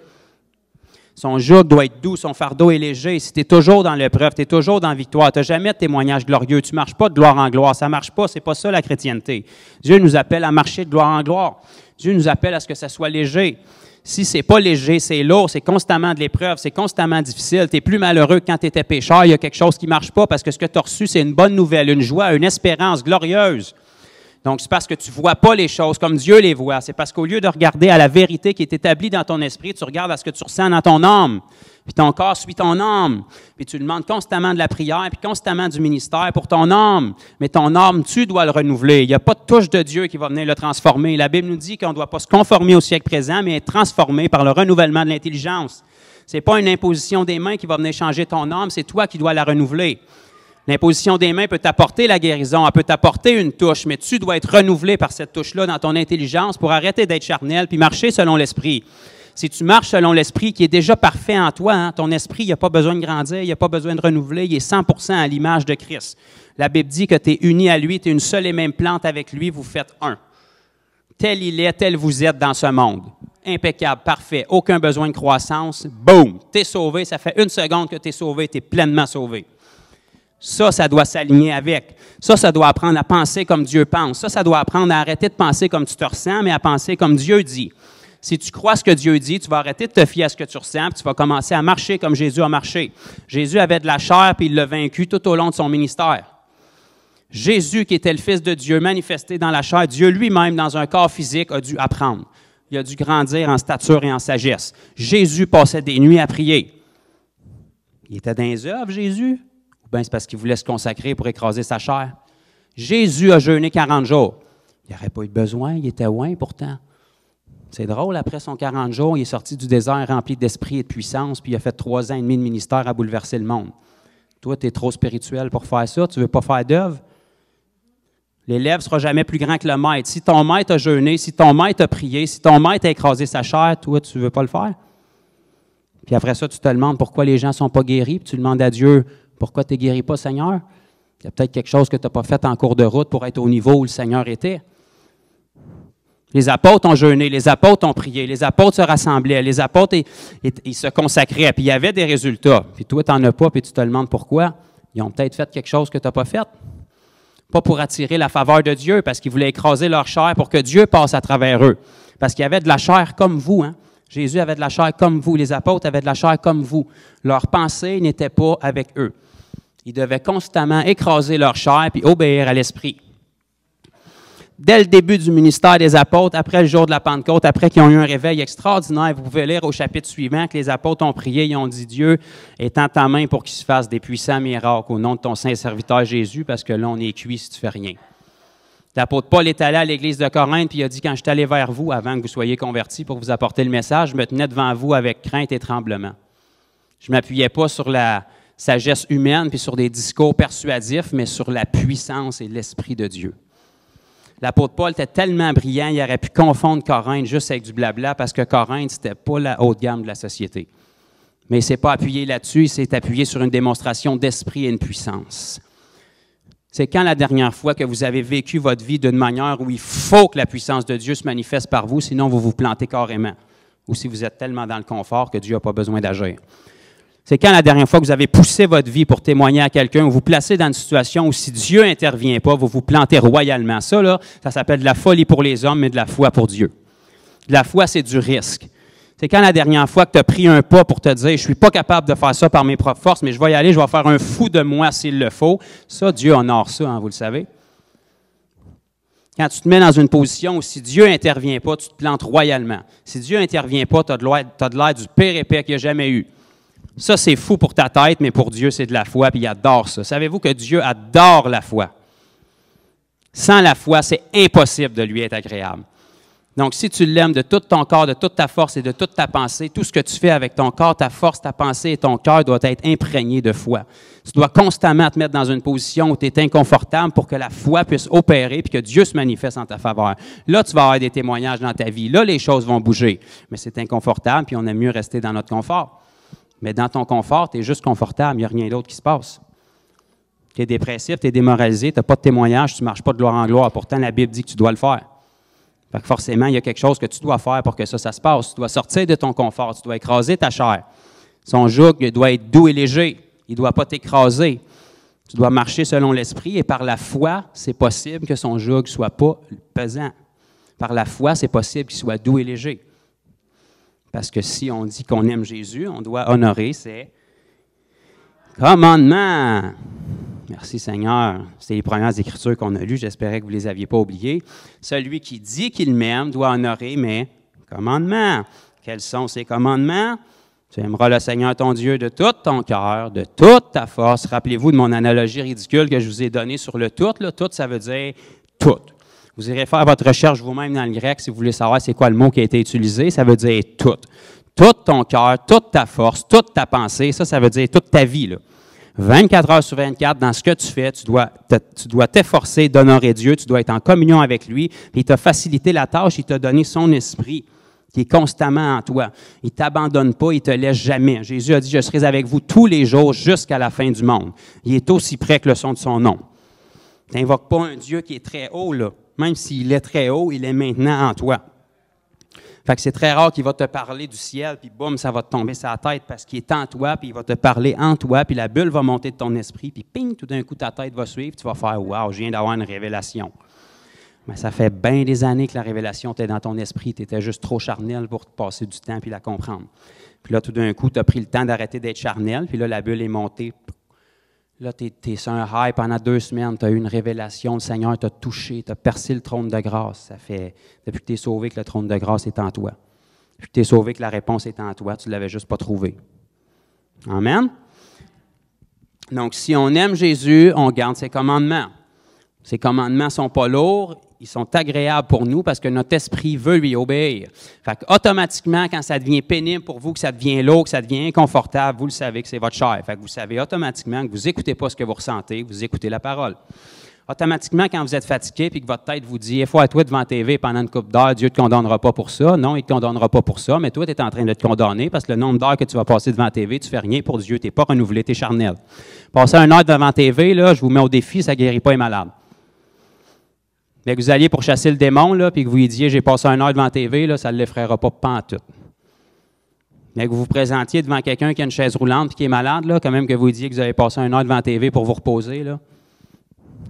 Son joug doit être doux, son fardeau est léger. Si tu es toujours dans l'épreuve, tu es toujours dans la victoire, tu n'as jamais de témoignage glorieux, tu ne marches pas de gloire en gloire, ça ne marche pas, ce n'est pas ça la chrétienté. Dieu nous appelle à marcher de gloire en gloire. Dieu nous appelle à ce que ça soit léger. Si ce n'est pas léger, c'est lourd, c'est constamment de l'épreuve, c'est constamment difficile. Tu es plus malheureux que quand tu étais pécheur, il y a quelque chose qui ne marche pas parce que ce que tu as reçu, c'est une bonne nouvelle, une joie, une espérance glorieuse. Donc, c'est parce que tu ne vois pas les choses comme Dieu les voit. C'est parce qu'au lieu de regarder à la vérité qui est établie dans ton esprit, tu regardes à ce que tu ressens dans ton âme. Puis ton corps suit ton âme. Puis tu demandes constamment de la prière, puis constamment du ministère pour ton âme. Mais ton âme, tu dois le renouveler. Il n'y a pas de touche de Dieu qui va venir le transformer. La Bible nous dit qu'on ne doit pas se conformer au siècle présent, mais être transformé par le renouvellement de l'intelligence. Ce n'est pas une imposition des mains qui va venir changer ton âme, c'est toi qui dois la renouveler. L'imposition des mains peut t'apporter la guérison, elle peut t'apporter une touche, mais tu dois être renouvelé par cette touche-là dans ton intelligence pour arrêter d'être charnel puis marcher selon l'esprit. Si tu marches selon l'esprit qui est déjà parfait en toi, hein, ton esprit, il n'a pas besoin de grandir, il n'a pas besoin de renouveler, il est 100% à l'image de Christ. La Bible dit que tu es uni à lui, tu es une seule et même plante avec lui, vous faites un. Tel il est, tel vous êtes dans ce monde. Impeccable, parfait, aucun besoin de croissance, boum, tu es sauvé, ça fait 1 seconde que tu es sauvé, tu es pleinement sauvé. Ça doit s'aligner avec. Ça doit apprendre à penser comme Dieu pense. Ça doit apprendre à arrêter de penser comme tu te ressens, mais à penser comme Dieu dit. Si tu crois ce que Dieu dit, tu vas arrêter de te fier à ce que tu ressens, puis tu vas commencer à marcher comme Jésus a marché. Jésus avait de la chair, puis il l'a vaincu tout au long de son ministère. Jésus, qui était le Fils de Dieu, manifesté dans la chair, Dieu lui-même, dans un corps physique, a dû apprendre. Il a dû grandir en stature et en sagesse. Jésus passait des nuits à prier. Il était dans les œuvres, Jésus? Ben, c'est parce qu'il voulait se consacrer pour écraser sa chair. Jésus a jeûné 40 jours. Il n'aurait pas eu besoin, il était loin pourtant. C'est drôle, après son 40 jours, il est sorti du désert rempli d'esprit et de puissance, puis il a fait 3 ans et demi de ministère à bouleverser le monde. Toi, tu es trop spirituel pour faire ça, tu ne veux pas faire d'œuvre. L'élève ne sera jamais plus grand que le maître. Si ton maître a jeûné, si ton maître a prié, si ton maître a écrasé sa chair, toi, tu ne veux pas le faire. Puis après ça, tu te demandes pourquoi les gens ne sont pas guéris, puis tu demandes à Dieu, pourquoi tu ne guéris pas, Seigneur? Il y a peut-être quelque chose que tu n'as pas fait en cours de route pour être au niveau où le Seigneur était. Les apôtres ont jeûné, les apôtres ont prié, les apôtres se rassemblaient, les apôtres ils se consacraient, puis il y avait des résultats. Puis toi, tu n'en as pas, puis tu te demandes pourquoi. Ils ont peut-être fait quelque chose que tu n'as pas fait. Pas pour attirer la faveur de Dieu, parce qu'ils voulaient écraser leur chair pour que Dieu passe à travers eux. Parce qu'il y avait de la chair comme vous. Hein? Jésus avait de la chair comme vous. Les apôtres avaient de la chair comme vous. Leur pensée n'était pas avec eux. Ils devaient constamment écraser leur chair puis obéir à l'Esprit. Dès le début du ministère des apôtres, après le jour de la Pentecôte, après qu'ils ont eu un réveil extraordinaire, vous pouvez lire au chapitre suivant que les apôtres ont prié, ils ont dit « Dieu, étends ta main pour qu'il se fasse des puissants miracles au nom de ton saint serviteur Jésus, parce que là, on est cuit si tu fais rien. » L'apôtre Paul est allé à l'église de Corinthe, puis il a dit « Quand je suis allé vers vous, avant que vous soyez convertis pour vous apporter le message, je me tenais devant vous avec crainte et tremblement. Je ne m'appuyais pas sur la sagesse humaine puis sur des discours persuasifs, mais sur la puissance et l'Esprit de Dieu. » L'apôtre Paul était tellement brillant, il aurait pu confondre Corinthe juste avec du blabla parce que Corinthe, ce n'était pas la haute gamme de la société. Mais il ne s'est pas appuyé là-dessus, il s'est appuyé sur une démonstration d'esprit et une puissance. C'est quand la dernière fois que vous avez vécu votre vie d'une manière où il faut que la puissance de Dieu se manifeste par vous, sinon vous vous plantez carrément. Ou si vous êtes tellement dans le confort que Dieu n'a pas besoin d'agir. C'est quand la dernière fois que vous avez poussé votre vie pour témoigner à quelqu'un, ou vous placez dans une situation où si Dieu n'intervient pas, vous vous plantez royalement. Ça, là, ça s'appelle de la folie pour les hommes, mais de la foi pour Dieu. De la foi, c'est du risque. C'est quand la dernière fois que tu as pris un pas pour te dire « Je ne suis pas capable de faire ça par mes propres forces, mais je vais y aller, je vais faire un fou de moi s'il le faut. » Ça, Dieu honore ça, hein, vous le savez. Quand tu te mets dans une position où si Dieu n'intervient pas, tu te plantes royalement. Si Dieu n'intervient pas, tu as de l'air du pire épais qu'il n'y a jamais eu. Ça, c'est fou pour ta tête, mais pour Dieu, c'est de la foi, puis il adore ça. Savez-vous que Dieu adore la foi? Sans la foi, c'est impossible de lui être agréable. Donc, si tu l'aimes de tout ton corps, de toute ta force et de toute ta pensée, tout ce que tu fais avec ton corps, ta force, ta pensée et ton cœur doit être imprégné de foi. Tu dois constamment te mettre dans une position où tu es inconfortable pour que la foi puisse opérer et que Dieu se manifeste en ta faveur. Là, tu vas avoir des témoignages dans ta vie. Là, les choses vont bouger. Mais c'est inconfortable, puis on aime mieux rester dans notre confort. Mais dans ton confort, tu es juste confortable, il n'y a rien d'autre qui se passe. Tu es dépressif, tu es démoralisé, tu n'as pas de témoignage, tu ne marches pas de gloire en gloire. Pourtant, la Bible dit que tu dois le faire. Fait que forcément, il y a quelque chose que tu dois faire pour que ça se passe. Tu dois sortir de ton confort, tu dois écraser ta chair. Son joug doit être doux et léger, il ne doit pas t'écraser. Tu dois marcher selon l'Esprit et par la foi, c'est possible que son joug ne soit pas pesant. Par la foi, c'est possible qu'il soit doux et léger. Parce que si on dit qu'on aime Jésus, on doit honorer ses commandements. Merci Seigneur. C'est les premières Écritures qu'on a lues. J'espérais que vous ne les aviez pas oubliées. Celui qui dit qu'il m'aime doit honorer mes commandements. Quels sont ces commandements? Tu aimeras le Seigneur ton Dieu de tout ton cœur, de toute ta force. Rappelez-vous de mon analogie ridicule que je vous ai donnée sur le tout. Là. Tout, ça veut dire tout. Vous irez faire votre recherche vous-même dans le grec si vous voulez savoir c'est quoi le mot qui a été utilisé. Ça veut dire tout. Tout ton cœur, toute ta force, toute ta pensée. Ça veut dire toute ta vie. Là. 24 heures sur 24, dans ce que tu fais, tu dois t'efforcer d'honorer Dieu. Tu dois être en communion avec lui. Puis il t'a facilité la tâche. Il t'a donné son esprit qui est constamment en toi. Il ne t'abandonne pas, il ne te laisse jamais. Jésus a dit, je serai avec vous tous les jours jusqu'à la fin du monde. Il est aussi près que le son de son nom. Tu n'invoques pas un Dieu qui est très haut, là. Même s'il est très haut, il est maintenant en toi. Fait que c'est très rare qu'il va te parler du ciel, puis boum, ça va te tomber sur la tête parce qu'il est en toi, puis il va te parler en toi, puis la bulle va monter de ton esprit, puis ping, tout d'un coup, ta tête va suivre, tu vas faire « Wow, je viens d'avoir une révélation ». Mais ça fait bien des années que la révélation était dans ton esprit, tu étais juste trop charnel pour te passer du temps puis la comprendre. Puis là, tout d'un coup, tu as pris le temps d'arrêter d'être charnel, puis là, la bulle est montée. Là, tu es sur un high pendant 2 semaines, tu as eu une révélation, le Seigneur t'a touché, tu as percé le trône de grâce. Ça fait, depuis que tu es sauvé, que le trône de grâce est en toi. Depuis que tu es sauvé, que la réponse est en toi, tu ne l'avais juste pas trouvé. Amen? Donc, si on aime Jésus, on garde ses commandements. Ses commandements ne sont pas lourds, ils sont agréables pour nous parce que notre esprit veut lui obéir. Fait qu'automatiquement, quand ça devient pénible pour vous, que ça devient lourd, que ça devient inconfortable, vous le savez que c'est votre chair. Fait que vous savez automatiquement que vous n'écoutez pas ce que vous ressentez, vous écoutez la parole. Automatiquement, quand vous êtes fatigué et que votre tête vous dit « Il faut être toi devant la TV pendant une couple d'heures, Dieu ne te condamnera pas pour ça. » Non, il ne te condamnera pas pour ça, mais toi, tu es en train de te condamner parce que le nombre d'heures que tu vas passer devant la TV, tu ne fais rien pour Dieu, tu n'es pas renouvelé, tu es charnel. Passer 1 heure devant la TV, là, je vous mets au défi, ça ne guérit pas les malades. Mais que vous alliez pour chasser le démon, là, puis que vous lui disiez « j'ai passé 1 heure devant la TV », là, ça ne l'effraiera pas pantoute. Mais que vous vous présentiez devant quelqu'un qui a une chaise roulante et qui est malade, là, quand même que vous lui disiez que vous avez passé 1 heure devant la TV pour vous reposer, là,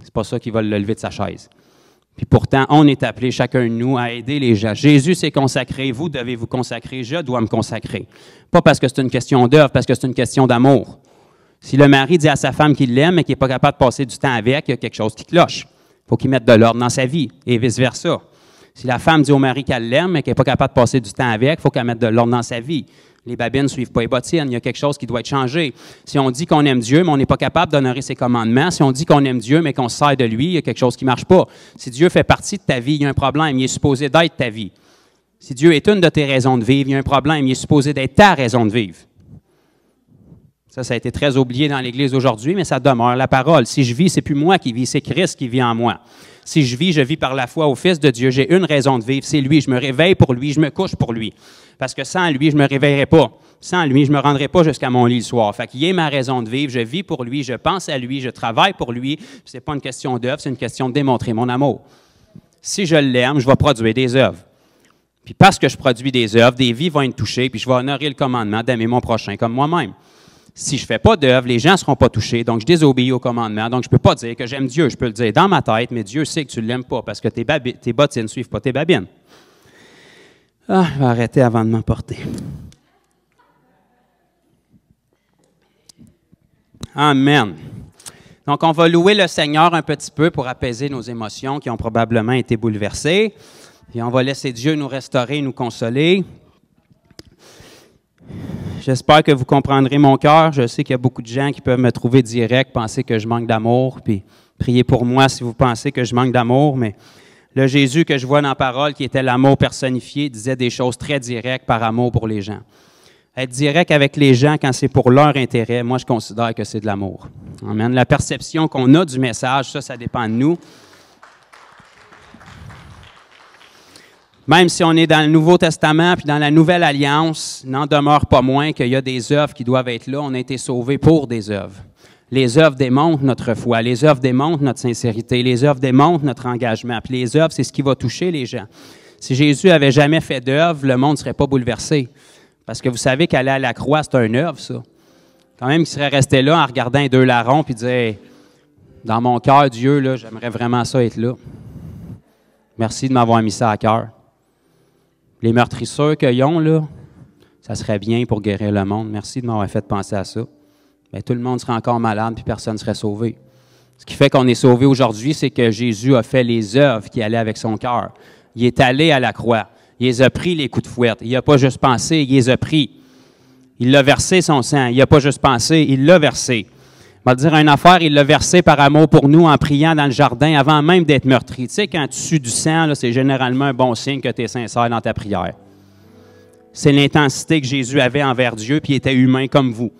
c'est pas ça qui va le lever de sa chaise. Puis pourtant, on est appelé, chacun de nous, à aider les gens. Jésus s'est consacré, vous devez vous consacrer, je dois me consacrer. Pas parce que c'est une question d'œuvre, parce que c'est une question d'amour. Si le mari dit à sa femme qu'il l'aime et qu'il n'est pas capable de passer du temps avec, il y a quelque chose qui cloche. Il faut qu'il mette de l'ordre dans sa vie, et vice-versa. Si la femme dit au mari qu'elle l'aime et qu'elle n'est pas capable de passer du temps avec, il faut qu'elle mette de l'ordre dans sa vie. Les babines ne suivent pas les bottines, il y a quelque chose qui doit être changé. Si on dit qu'on aime Dieu, mais on n'est pas capable d'honorer ses commandements, si on dit qu'on aime Dieu, mais qu'on se sert de lui, il y a quelque chose qui ne marche pas. Si Dieu fait partie de ta vie, il y a un problème, il est supposé d'être ta vie. Si Dieu est une de tes raisons de vivre, il y a un problème, il est supposé d'être ta raison de vivre. Ça a été très oublié dans l'Église aujourd'hui, mais ça demeure la parole. Si je vis, c'est plus moi qui vis, c'est Christ qui vit en moi. Si je vis par la foi au Fils de Dieu. J'ai une raison de vivre, c'est lui. Je me réveille pour lui, je me couche pour lui. Parce que sans lui, je ne me réveillerai pas. Sans lui, je ne me rendrai pas jusqu'à mon lit le soir. Fait qu'il est ma raison de vivre, je vis pour lui, je pense à lui, je travaille pour lui. Ce n'est pas une question d'œuvre, c'est une question de démontrer mon amour. Si je l'aime, je vais produire des œuvres. Puis parce que je produis des œuvres, des vies vont être touchées, puis je vais honorer le commandement d'aimer mon prochain comme moi-même. Si je ne fais pas d'œuvre, les gens ne seront pas touchés, donc je désobéis au commandement. Donc je ne peux pas dire que j'aime Dieu. Je peux le dire dans ma tête, mais Dieu sait que tu ne l'aimes pas parce que tes bottines ne suivent pas tes babines. Ah, je vais arrêter avant de m'emporter. Amen. Donc on va louer le Seigneur un petit peu pour apaiser nos émotions qui ont probablement été bouleversées. Et on va laisser Dieu nous restaurer, nous consoler. J'espère que vous comprendrez mon cœur. Je sais qu'il y a beaucoup de gens qui peuvent me trouver direct, penser que je manque d'amour, puis priez pour moi si vous pensez que je manque d'amour, mais le Jésus que je vois dans la parole, qui était l'amour personnifié, disait des choses très directes par amour pour les gens. Être direct avec les gens quand c'est pour leur intérêt, moi je considère que c'est de l'amour. Amen. La perception qu'on a du message, ça dépend de nous. Même si on est dans le Nouveau Testament puis dans la Nouvelle Alliance, n'en demeure pas moins qu'il y a des œuvres qui doivent être là. On a été sauvés pour des œuvres. Les œuvres démontrent notre foi, les œuvres démontrent notre sincérité, les œuvres démontrent notre engagement. Puis les œuvres, c'est ce qui va toucher les gens. Si Jésus avait jamais fait d'œuvre, le monde ne serait pas bouleversé. Parce que vous savez qu'aller à la croix, c'est une œuvre, ça. Quand même, il serait resté là en regardant les deux larrons puis disait « Dans mon cœur, Dieu, là, j'aimerais vraiment ça être là. Merci de m'avoir mis ça à cœur. » Les meurtrisseurs qu'ils ont, là, ça serait bien pour guérir le monde. Merci de m'avoir fait penser à ça. Bien, tout le monde serait encore malade puis personne ne serait sauvé. Ce qui fait qu'on est sauvé aujourd'hui, c'est que Jésus a fait les œuvres qui allaient avec son cœur. Il est allé à la croix. Il les a pris, les coups de fouette. Il n'a pas juste pensé, il les a pris. Il l'a versé, son sang. Il n'a pas juste pensé, il l'a versé. Je vais te dire une affaire, il l'a versé par amour pour nous en priant dans le jardin avant même d'être meurtri. Tu sais, quand tu sues du sang, c'est généralement un bon signe que tu es sincère dans ta prière. C'est l'intensité que Jésus avait envers Dieu, puis il était humain comme vous.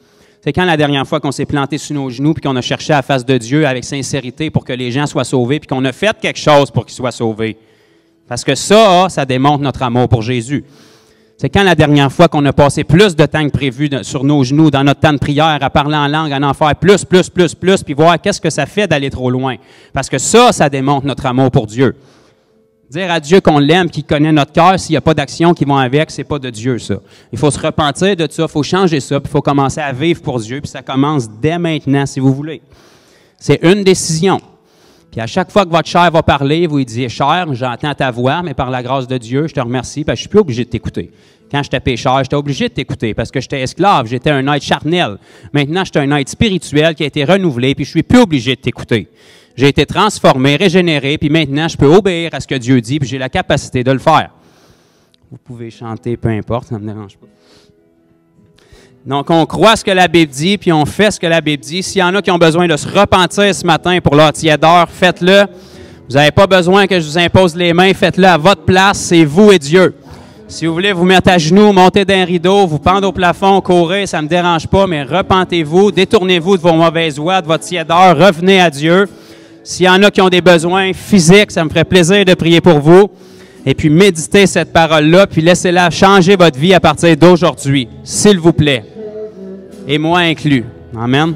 C'est quand la dernière fois qu'on s'est planté sur nos genoux, puis qu'on a cherché à la face de Dieu avec sincérité pour que les gens soient sauvés, puis qu'on a fait quelque chose pour qu'ils soient sauvés. Parce que ça démontre notre amour pour Jésus. C'est quand la dernière fois qu'on a passé plus de temps que prévu sur nos genoux, dans notre temps de prière, à parler en langue, à en faire plus, puis voir qu'est-ce que ça fait d'aller trop loin. Parce que ça démontre notre amour pour Dieu. Dire à Dieu qu'on l'aime, qu'il connaît notre cœur, s'il n'y a pas d'actions qui vont avec, c'est pas de Dieu, ça. Il faut se repentir de ça, il faut changer ça, puis il faut commencer à vivre pour Dieu, puis ça commence dès maintenant, si vous voulez. C'est une décision. Puis à chaque fois que votre chair va parler, vous lui disiez « Chair, j'entends ta voix, mais par la grâce de Dieu, je te remercie, parce que je ne suis plus obligé de t'écouter. » Quand j'étais pécheur, j'étais obligé de t'écouter parce que j'étais esclave, j'étais un être charnel. Maintenant, j'étais un être spirituel qui a été renouvelé, puis je suis plus obligé de t'écouter. J'ai été transformé, régénéré, puis maintenant, je peux obéir à ce que Dieu dit, puis j'ai la capacité de le faire. Vous pouvez chanter, peu importe, ça ne me dérange pas. Donc, on croit ce que la Bible dit, puis on fait ce que la Bible dit. S'il y en a qui ont besoin de se repentir ce matin pour leur tiédeur, faites-le. Vous n'avez pas besoin que je vous impose les mains, faites-le à votre place, c'est vous et Dieu. Si vous voulez vous mettre à genoux, monter d'un rideau, vous pendre au plafond, courir, ça ne me dérange pas, mais repentez-vous, détournez-vous de vos mauvaises voies, de votre tiédeur, revenez à Dieu. S'il y en a qui ont des besoins physiques, ça me ferait plaisir de prier pour vous. Et puis méditez cette parole-là, puis laissez-la changer votre vie à partir d'aujourd'hui, s'il vous plaît. Et moi inclus. Amen.